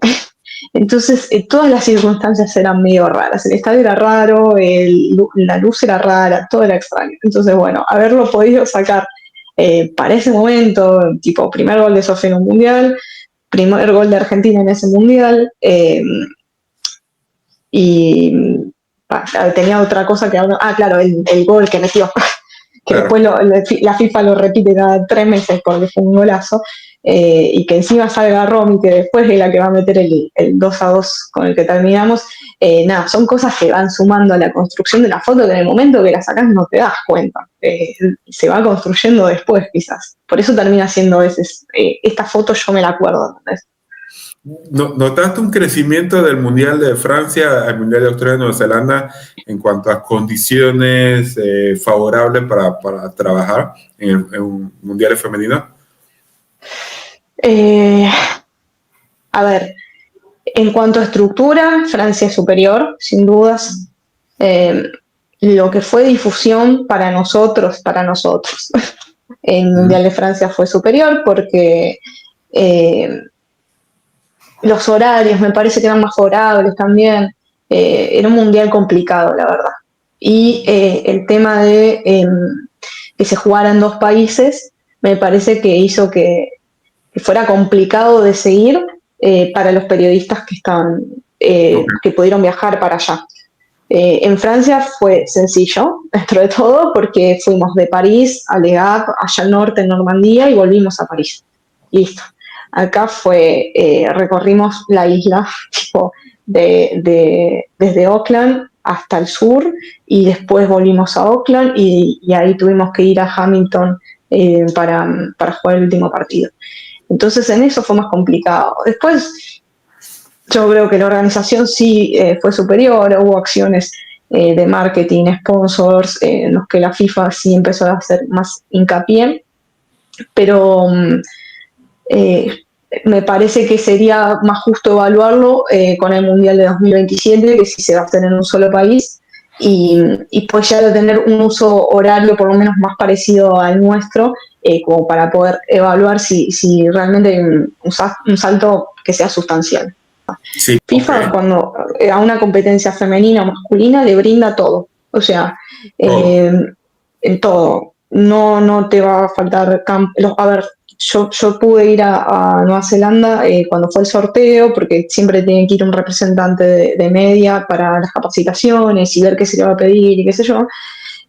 Entonces, todas las circunstancias eran medio raras. El estadio era raro, la luz era rara, todo era extraño. Entonces, bueno, haberlo podido sacar para ese momento, tipo primer gol de Sofía en un mundial, primer gol de Argentina en ese mundial, y tenía otra cosa que ahora. Ah, claro, el gol que metió, que después claro. la FIFA lo repite cada 3 meses porque fue un golazo, y que encima salga Romy, que después es la que va a meter el 2-2 con el que terminamos. Nada, son cosas que van sumando a la construcción de la foto que en el momento que la sacás no te das cuenta. Se va construyendo después quizás. Por eso termina siendo a veces, esta foto yo me la acuerdo, ¿entendés? ¿Notaste un crecimiento del Mundial de Francia al Mundial de Australia y Nueva Zelanda en cuanto a condiciones favorables para trabajar en un Mundial femenino? Eh, a ver, en cuanto a estructura, Francia es superior, sin dudas. Eh, lo que fue difusión para nosotros, el Mundial de Francia fue superior porque eh, los horarios me parece que eran más favorables también. Era un mundial complicado, la verdad. Y el tema de que se jugara en dos países me parece que hizo que fuera complicado de seguir para los periodistas que estaban, Ok, que pudieron viajar para allá. En Francia fue sencillo, dentro de todo, porque fuimos de París a Le Havre, allá al norte, en Normandía, y volvimos a París. Listo. Acá recorrimos la isla, tipo, desde Auckland hasta el sur, y después volvimos a Auckland, y ahí tuvimos que ir a Hamilton para jugar el último partido. Entonces en eso fue más complicado. Después yo creo que la organización sí fue superior, hubo acciones de marketing, sponsors, en los que la FIFA sí empezó a hacer más hincapié, pero eh, me parece que sería más justo evaluarlo con el Mundial de 2027, que sí se va a hacer en un solo país, y pues ya de tener un uso horario por lo menos más parecido al nuestro, como para poder evaluar si realmente hay un salto que sea sustancial. sí, ok. FIFA cuando a una competencia femenina o masculina le brinda todo, o sea, Todo. eh, en todo. No te va a faltar a ver, yo pude ir a Nueva Zelanda cuando fue el sorteo, porque siempre tiene que ir un representante de media para las capacitaciones y ver qué se le va a pedir y qué sé yo.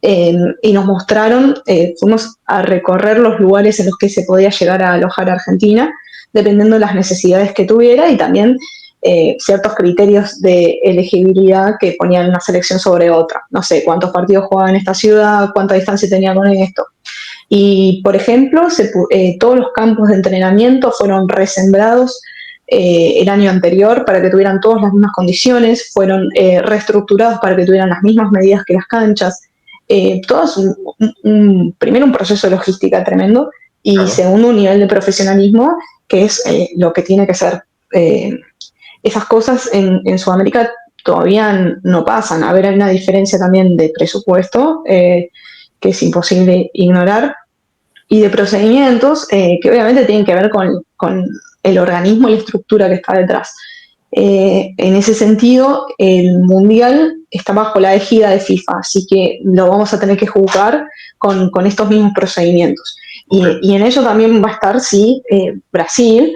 Y nos mostraron, fuimos a recorrer los lugares en los que se podía llegar a alojar a Argentina, dependiendo de las necesidades que tuviera, y también ciertos criterios de elegibilidad que ponían una selección sobre otra. No sé cuántos partidos jugaban en esta ciudad, cuánta distancia tenía con esto. Y, por ejemplo, todos los campos de entrenamiento fueron resembrados el año anterior para que tuvieran todas las mismas condiciones, fueron reestructurados para que tuvieran las mismas medidas que las canchas. Todo es primero un proceso de logística tremendo, y Claro. segundo un nivel de profesionalismo que es lo que tiene que ser. Eh, Esas cosas en Sudamérica todavía no pasan. A ver, hay una diferencia también de presupuesto que es imposible ignorar, y de procedimientos que obviamente tienen que ver con el organismo y la estructura que está detrás. En ese sentido, el Mundial está bajo la égida de FIFA, así que lo vamos a tener que jugar con estos mismos procedimientos. Y en ello también va a estar si Brasil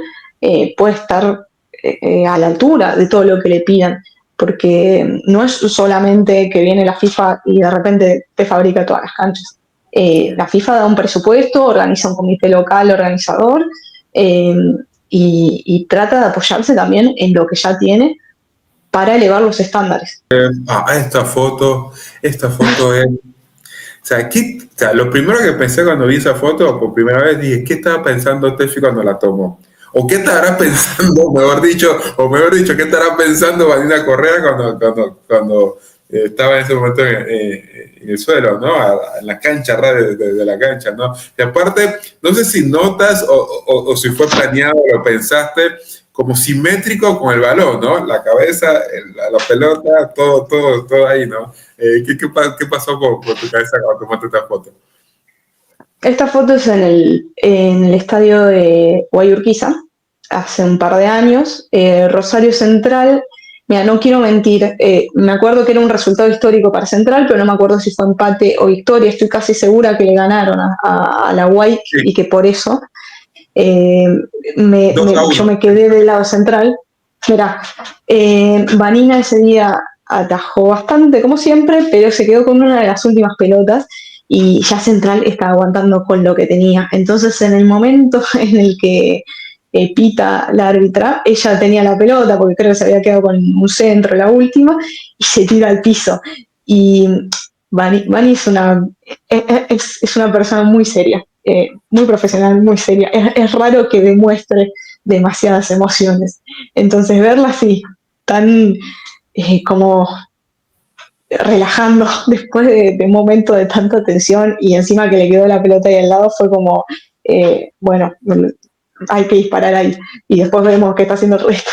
puede estar a la altura de todo lo que le pidan, porque no es solamente que viene la FIFA y de repente te fabrica todas las canchas. La FIFA da un presupuesto, organiza un comité local organizador y trata de apoyarse también en lo que ya tiene para elevar los estándares. Esta foto es... O sea, lo primero que pensé cuando vi esa foto por primera vez, dije, ¿qué estaba pensando Tefi cuando la tomó? ¿O qué estará pensando, mejor dicho, qué estará pensando Vanina Correa cuando estaba en ese momento en el suelo, ¿no? En la cancha, de la cancha, ¿no? Y aparte, no sé si notas o si fue planeado o lo pensaste, como simétrico con el balón, ¿no? La cabeza, la pelota, todo ahí, ¿no? ¿Qué pasó por tu cabeza cuando tomaste esta foto? Esta foto es en el estadio de Guayurquiza, hace un par de años. Rosario Central, mira, no quiero mentir, me acuerdo que era un resultado histórico para Central, pero no me acuerdo si fue empate o victoria. Estoy casi segura que le ganaron a la Guay y que por eso yo me quedé del lado central. Mira, Vanina ese día atajó bastante, como siempre, pero se quedó con una de las últimas pelotas y ya Central estaba aguantando con lo que tenía. Entonces, en el momento en el que pita la árbitra, ella tenía la pelota, porque creo que se había quedado con un centro la última, y se tira al piso. Y Vani es una persona muy seria, muy profesional, muy seria. Es raro que demuestre demasiadas emociones. Entonces, verla así, tan como relajando después de un momento de tanta tensión y encima que le quedó la pelota ahí al lado, fue como, bueno, hay que disparar ahí y después vemos qué está haciendo el resto.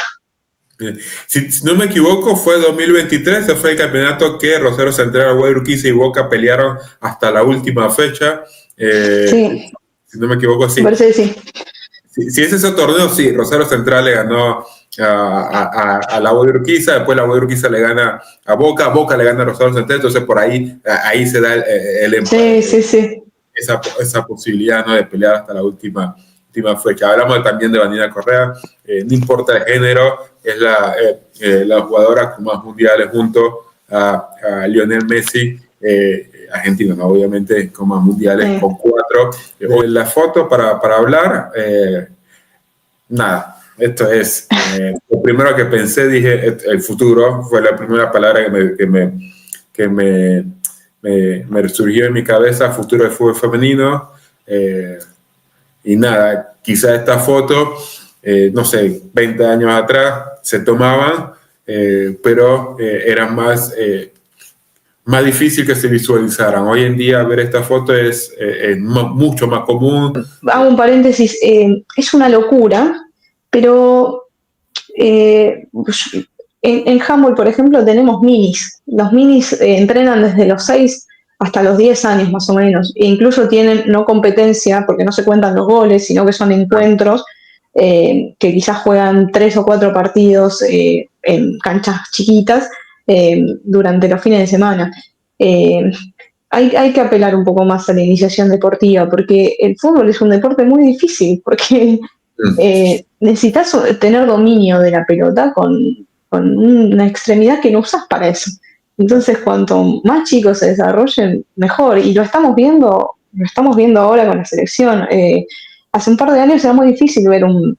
Si no me equivoco, fue 2023, ese fue el campeonato que Rosario Central, Guayurquiza y Boca pelearon hasta la última fecha. Sí. Si no me equivoco, sí. Parece que sí. Si es ese torneo, sí, Rosario Central le ganó a la Guayurquiza, después la Guayurquiza le gana a Boca, Boca le gana a Rosario Central, entonces por ahí se da el empate. Sí. Esa posibilidad, ¿no?, de pelear hasta la última fecha. Hablamos también de Vanina Correa, no importa el género, es la jugadora con más mundiales junto a Lionel Messi, argentino, ¿no?, obviamente con más mundiales, con 4. La foto para hablar, nada, esto es lo primero que pensé, dije, el futuro, fue la primera palabra que me surgió en mi cabeza, futuro del fútbol femenino. Y nada, quizá esta foto, no sé, 20 años atrás se tomaban, pero eran más difícil que se visualizaran. Hoy en día ver esta foto es mucho más común. Hago un paréntesis, es una locura, pero en handball, por ejemplo, tenemos minis. Los minis entrenan desde los 6 hasta los 10 años más o menos, e incluso tienen no competencia, porque no se cuentan los goles, sino que son encuentros que quizás juegan 3 o 4 partidos en canchas chiquitas durante los fines de semana. Hay que apelar un poco más a la iniciación deportiva, porque el fútbol es un deporte muy difícil, porque necesitas tener dominio de la pelota con una extremidad que no usas para eso. Entonces, cuanto más chicos se desarrollen, mejor. Y lo estamos viendo ahora con la selección. Hace un par de años era muy difícil ver un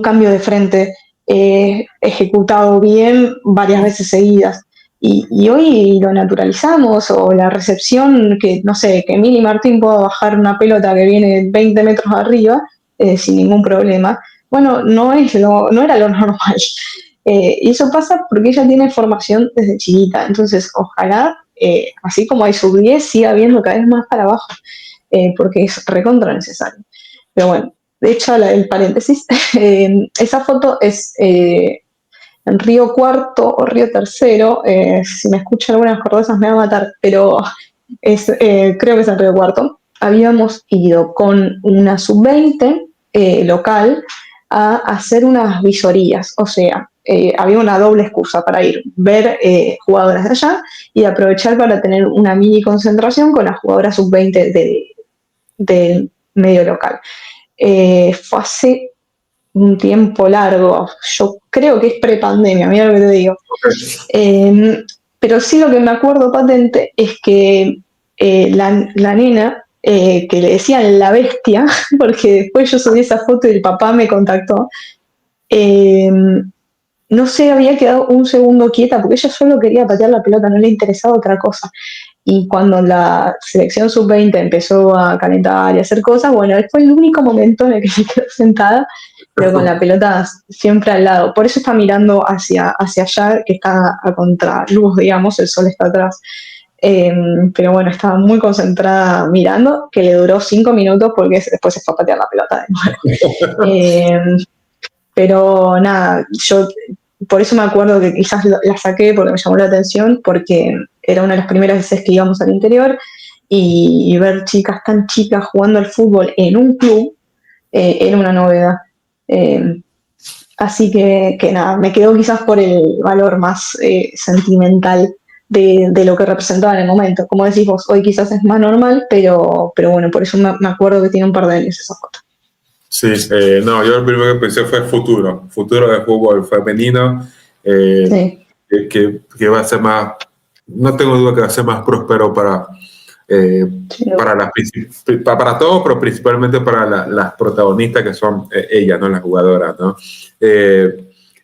cambio de frente ejecutado bien varias veces seguidas. Y hoy lo naturalizamos, o la recepción, que no sé, que Mili Martín pueda bajar una pelota que viene 20 metros arriba sin ningún problema. Bueno, no era lo normal. Y eso pasa porque ella tiene formación desde chiquita. Entonces, ojalá, así como hay sub-10, siga viendo cada vez más para abajo, porque es recontra necesario. Pero bueno, de hecho, el paréntesis, esa foto es en Río Cuarto o Río Tercero. Si me escuchan algunas cordesas me va a matar, pero creo que es en Río Cuarto. Habíamos ido con una sub-20 local a hacer unas visorías, o sea, había una doble excusa para ir, ver jugadoras de allá y aprovechar para tener una mini concentración con las jugadoras sub-20 del medio local. Fue hace un tiempo largo, yo creo que es prepandemia, mira lo que te digo. Pero sí lo que me acuerdo patente es que la nena, que le decían la bestia, porque después yo subí esa foto y el papá me contactó, no se había quedado un segundo quieta porque ella solo quería patear la pelota, no le interesaba otra cosa. Y cuando la selección sub-20 empezó a calentar y hacer cosas, bueno, fue el único momento en el que se quedó sentada, pero con la pelota siempre al lado. Por eso está mirando hacia allá, que está a contraluz, digamos, el sol está atrás. Pero bueno, estaba muy concentrada mirando, que le duró 5 minutos porque después se fue a patear la pelota de nuevo. Pero nada, yo por eso me acuerdo que quizás la saqué porque me llamó la atención, porque era una de las primeras veces que íbamos al interior y ver chicas tan chicas jugando al fútbol en un club era una novedad. Así que nada, me quedo quizás por el valor más sentimental de lo que representaba en el momento. Como decís vos, hoy quizás es más normal, pero bueno, por eso me acuerdo que tiene un par de años esa foto. Sí, no, yo lo primero que pensé fue futuro del fútbol femenino, Sí. que va a ser más, no tengo duda que va a ser más próspero Sí. para todos, pero principalmente para las protagonistas que son ellas, ¿no? Las jugadoras, ¿no?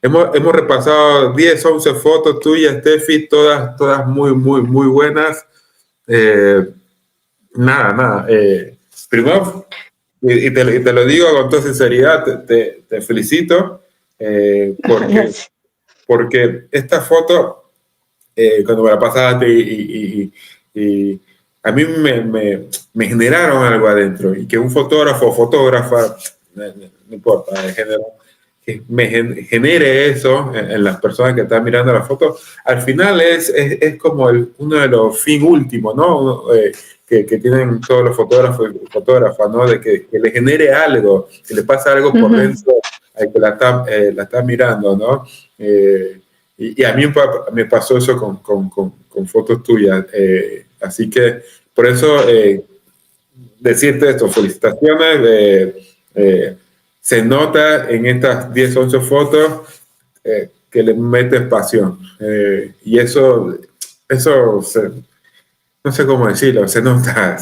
Hemos repasado 10, 11 fotos tuyas, Steffi, todas muy, muy, muy buenas. Nada. Primero, y te lo digo con toda sinceridad, te felicito porque esta foto, cuando me la pasaste y a mí me generaron algo adentro, y que un fotógrafo o fotógrafa, no importa, de género, que me genere eso en las personas que están mirando la foto, al final es como uno de los fin últimos, ¿no? Que tienen todos los fotógrafos y fotógrafas, ¿no? De que le genere algo, que le pasa algo por dentro al que la está mirando, ¿no? Y a mí me pasó eso con fotos tuyas. Así que por eso decirte esto, felicitaciones. Se nota en estas 10, 11 fotos que le metes pasión. Y eso no sé cómo decirlo, se nota.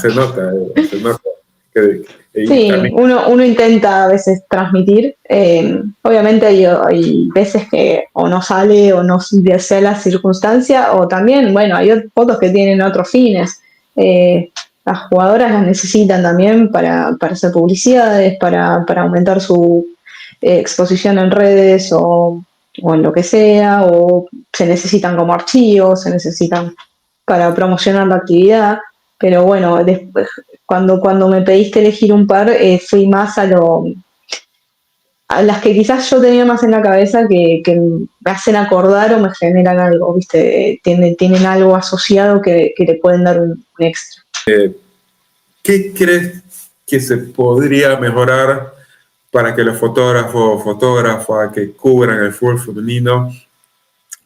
Sí, uno intenta a veces transmitir. Obviamente hay veces que o no sale o no desea la circunstancia, o también, bueno, hay fotos que tienen otros fines. Las jugadoras las necesitan también para hacer publicidades, para aumentar su exposición en redes o en lo que sea, o se necesitan como archivos, se necesitan para promocionar la actividad. Pero bueno, después, cuando me pediste elegir un par, fui más a las que quizás yo tenía más en la cabeza que me hacen acordar o me generan algo, ¿viste? Tienen algo asociado que le pueden dar un extra. ¿Qué crees que se podría mejorar para que los fotógrafos o fotógrafas que cubran el fútbol femenino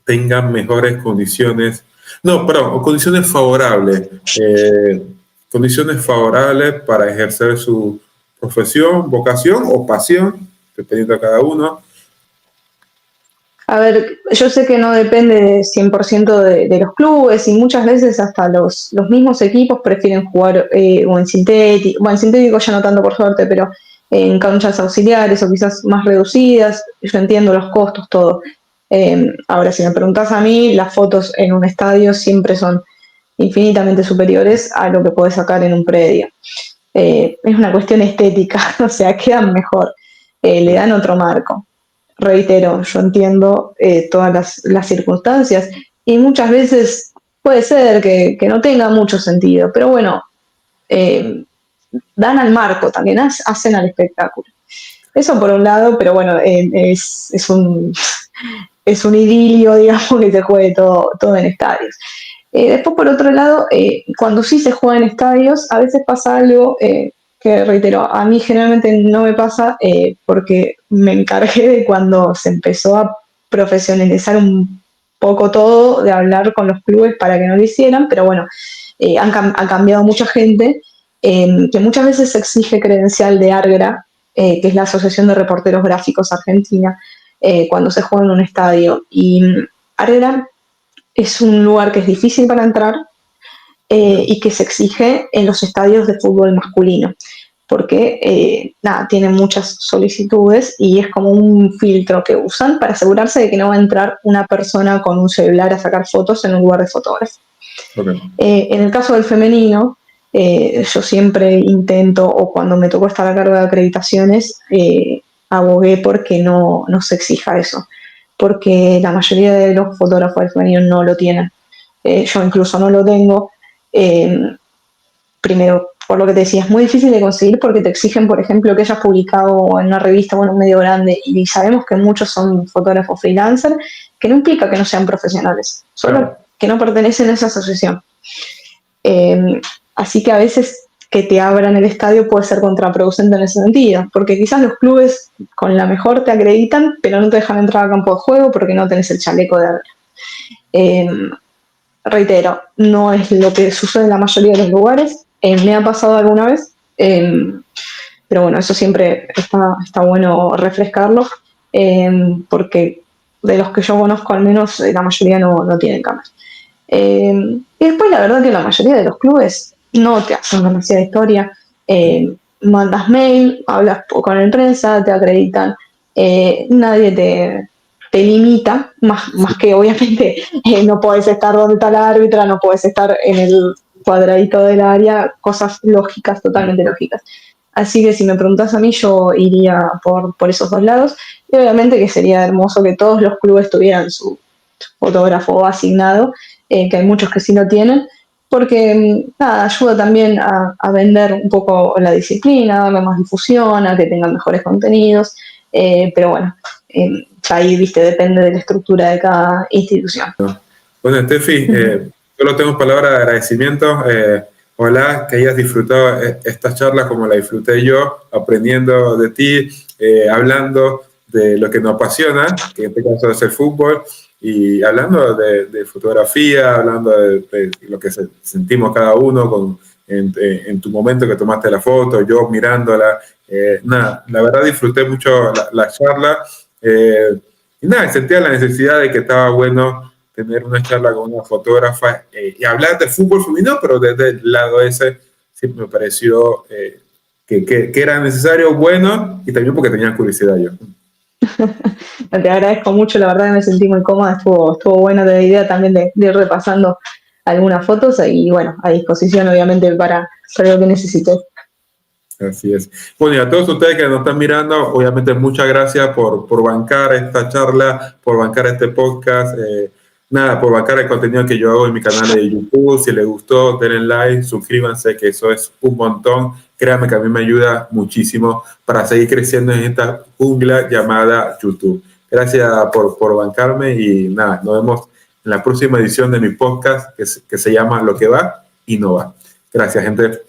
tengan mejores condiciones? No, perdón, condiciones favorables. Condiciones favorables para ejercer su profesión, vocación o pasión, dependiendo de cada uno. A ver, yo sé que no depende 100% de los clubes y muchas veces hasta los mismos equipos prefieren jugar o en sintético, bueno, en sintético ya no tanto por suerte, pero en canchas auxiliares o quizás más reducidas. Yo entiendo los costos, todo. Ahora, si me preguntás a mí, las fotos en un estadio siempre son infinitamente superiores a lo que podés sacar en un predio. Es una cuestión estética, o sea, quedan mejor, le dan otro marco. Reitero, yo entiendo todas las circunstancias y muchas veces puede ser que no tenga mucho sentido, pero bueno, dan al marco también, hacen al espectáculo. Eso por un lado, pero bueno, es un idilio, digamos, que se juegue todo en estadios. Después, por otro lado, cuando sí se juega en estadios, a veces pasa algo que, reitero, a mí generalmente no me pasa porque me encargué de cuando se empezó profesionalizar un poco todo, de hablar con los clubes para que no lo hicieran, pero bueno, ha cambiado mucha gente, que muchas veces se exige credencial de ARGRA, que es la Asociación de Reporteros Gráficos Argentina, cuando se juega en un estadio. Y ARGRA es un lugar que es difícil para entrar, y que se exige en los estadios de fútbol masculino, porque tienen muchas solicitudes y es como un filtro que usan para asegurarse de que no va a entrar una persona con un celular a sacar fotos en un lugar de fotógrafo. Okay. En el caso del femenino, yo siempre intento, o cuando me tocó estar a cargo de acreditaciones, abogué porque no se exija eso, porque la mayoría de los fotógrafos del femenino no lo tienen. Yo incluso no lo tengo. Primero, por lo que te decía, es muy difícil de conseguir porque te exigen, por ejemplo, que hayas publicado en una revista o en un medio grande, y sabemos que muchos son fotógrafos freelancer, que no implica que no sean profesionales, solo que no pertenecen a esa asociación. Así que a veces que te abran el estadio puede ser contraproducente en ese sentido, porque quizás los clubes con la mejor te acreditan, pero no te dejan entrar al campo de juego porque no tenés el chaleco de ARGRA. Reitero, no es lo que sucede en la mayoría de los lugares. Me ha pasado alguna vez, pero bueno, eso siempre está bueno refrescarlo, porque de los que yo conozco al menos la mayoría no tienen cámaras. Y después la verdad que la mayoría de los clubes no te hacen demasiada historia. Mandas mail, hablas con el prensa, te acreditan, nadie te limita, más que obviamente no podés estar donde está la árbitra, no podés estar en el cuadradito del área, cosas lógicas, totalmente lógicas. Así que si me preguntás a mí, yo iría por esos dos lados, y obviamente que sería hermoso que todos los clubes tuvieran su fotógrafo asignado, que hay muchos que sí lo tienen, porque ayuda también a vender un poco la disciplina, a darle más difusión, a que tengan mejores contenidos, pero bueno, ahí, viste, depende de la estructura de cada institución. Bueno, Steffi, solo tengo palabras de agradecimiento. Ojalá que hayas disfrutado esta charla como la disfruté yo, aprendiendo de ti, hablando de lo que nos apasiona, que en este caso es el fútbol, y hablando de fotografía, hablando de lo que sentimos cada uno en tu momento que tomaste la foto, yo mirándola. La verdad disfruté mucho la charla. Y sentía la necesidad de que estaba bueno tener una charla con una fotógrafa y hablar de fútbol femenino, pero desde el lado ese sí me pareció que era necesario, bueno, y también porque tenía curiosidad yo. Te agradezco mucho, la verdad me sentí muy cómoda, estuvo buena la idea también de ir repasando algunas fotos, y bueno, a disposición obviamente para lo que necesite. Así es. Bueno, y a todos ustedes que nos están mirando, obviamente muchas gracias por bancar esta charla, por bancar este podcast, por bancar el contenido que yo hago en mi canal de YouTube. Si les gustó, denle like, suscríbanse, que eso es un montón. Créanme que a mí me ayuda muchísimo para seguir creciendo en esta jungla llamada YouTube. Gracias por bancarme y nos vemos en la próxima edición de mi podcast que se llama Lo que va y no va. Gracias, gente.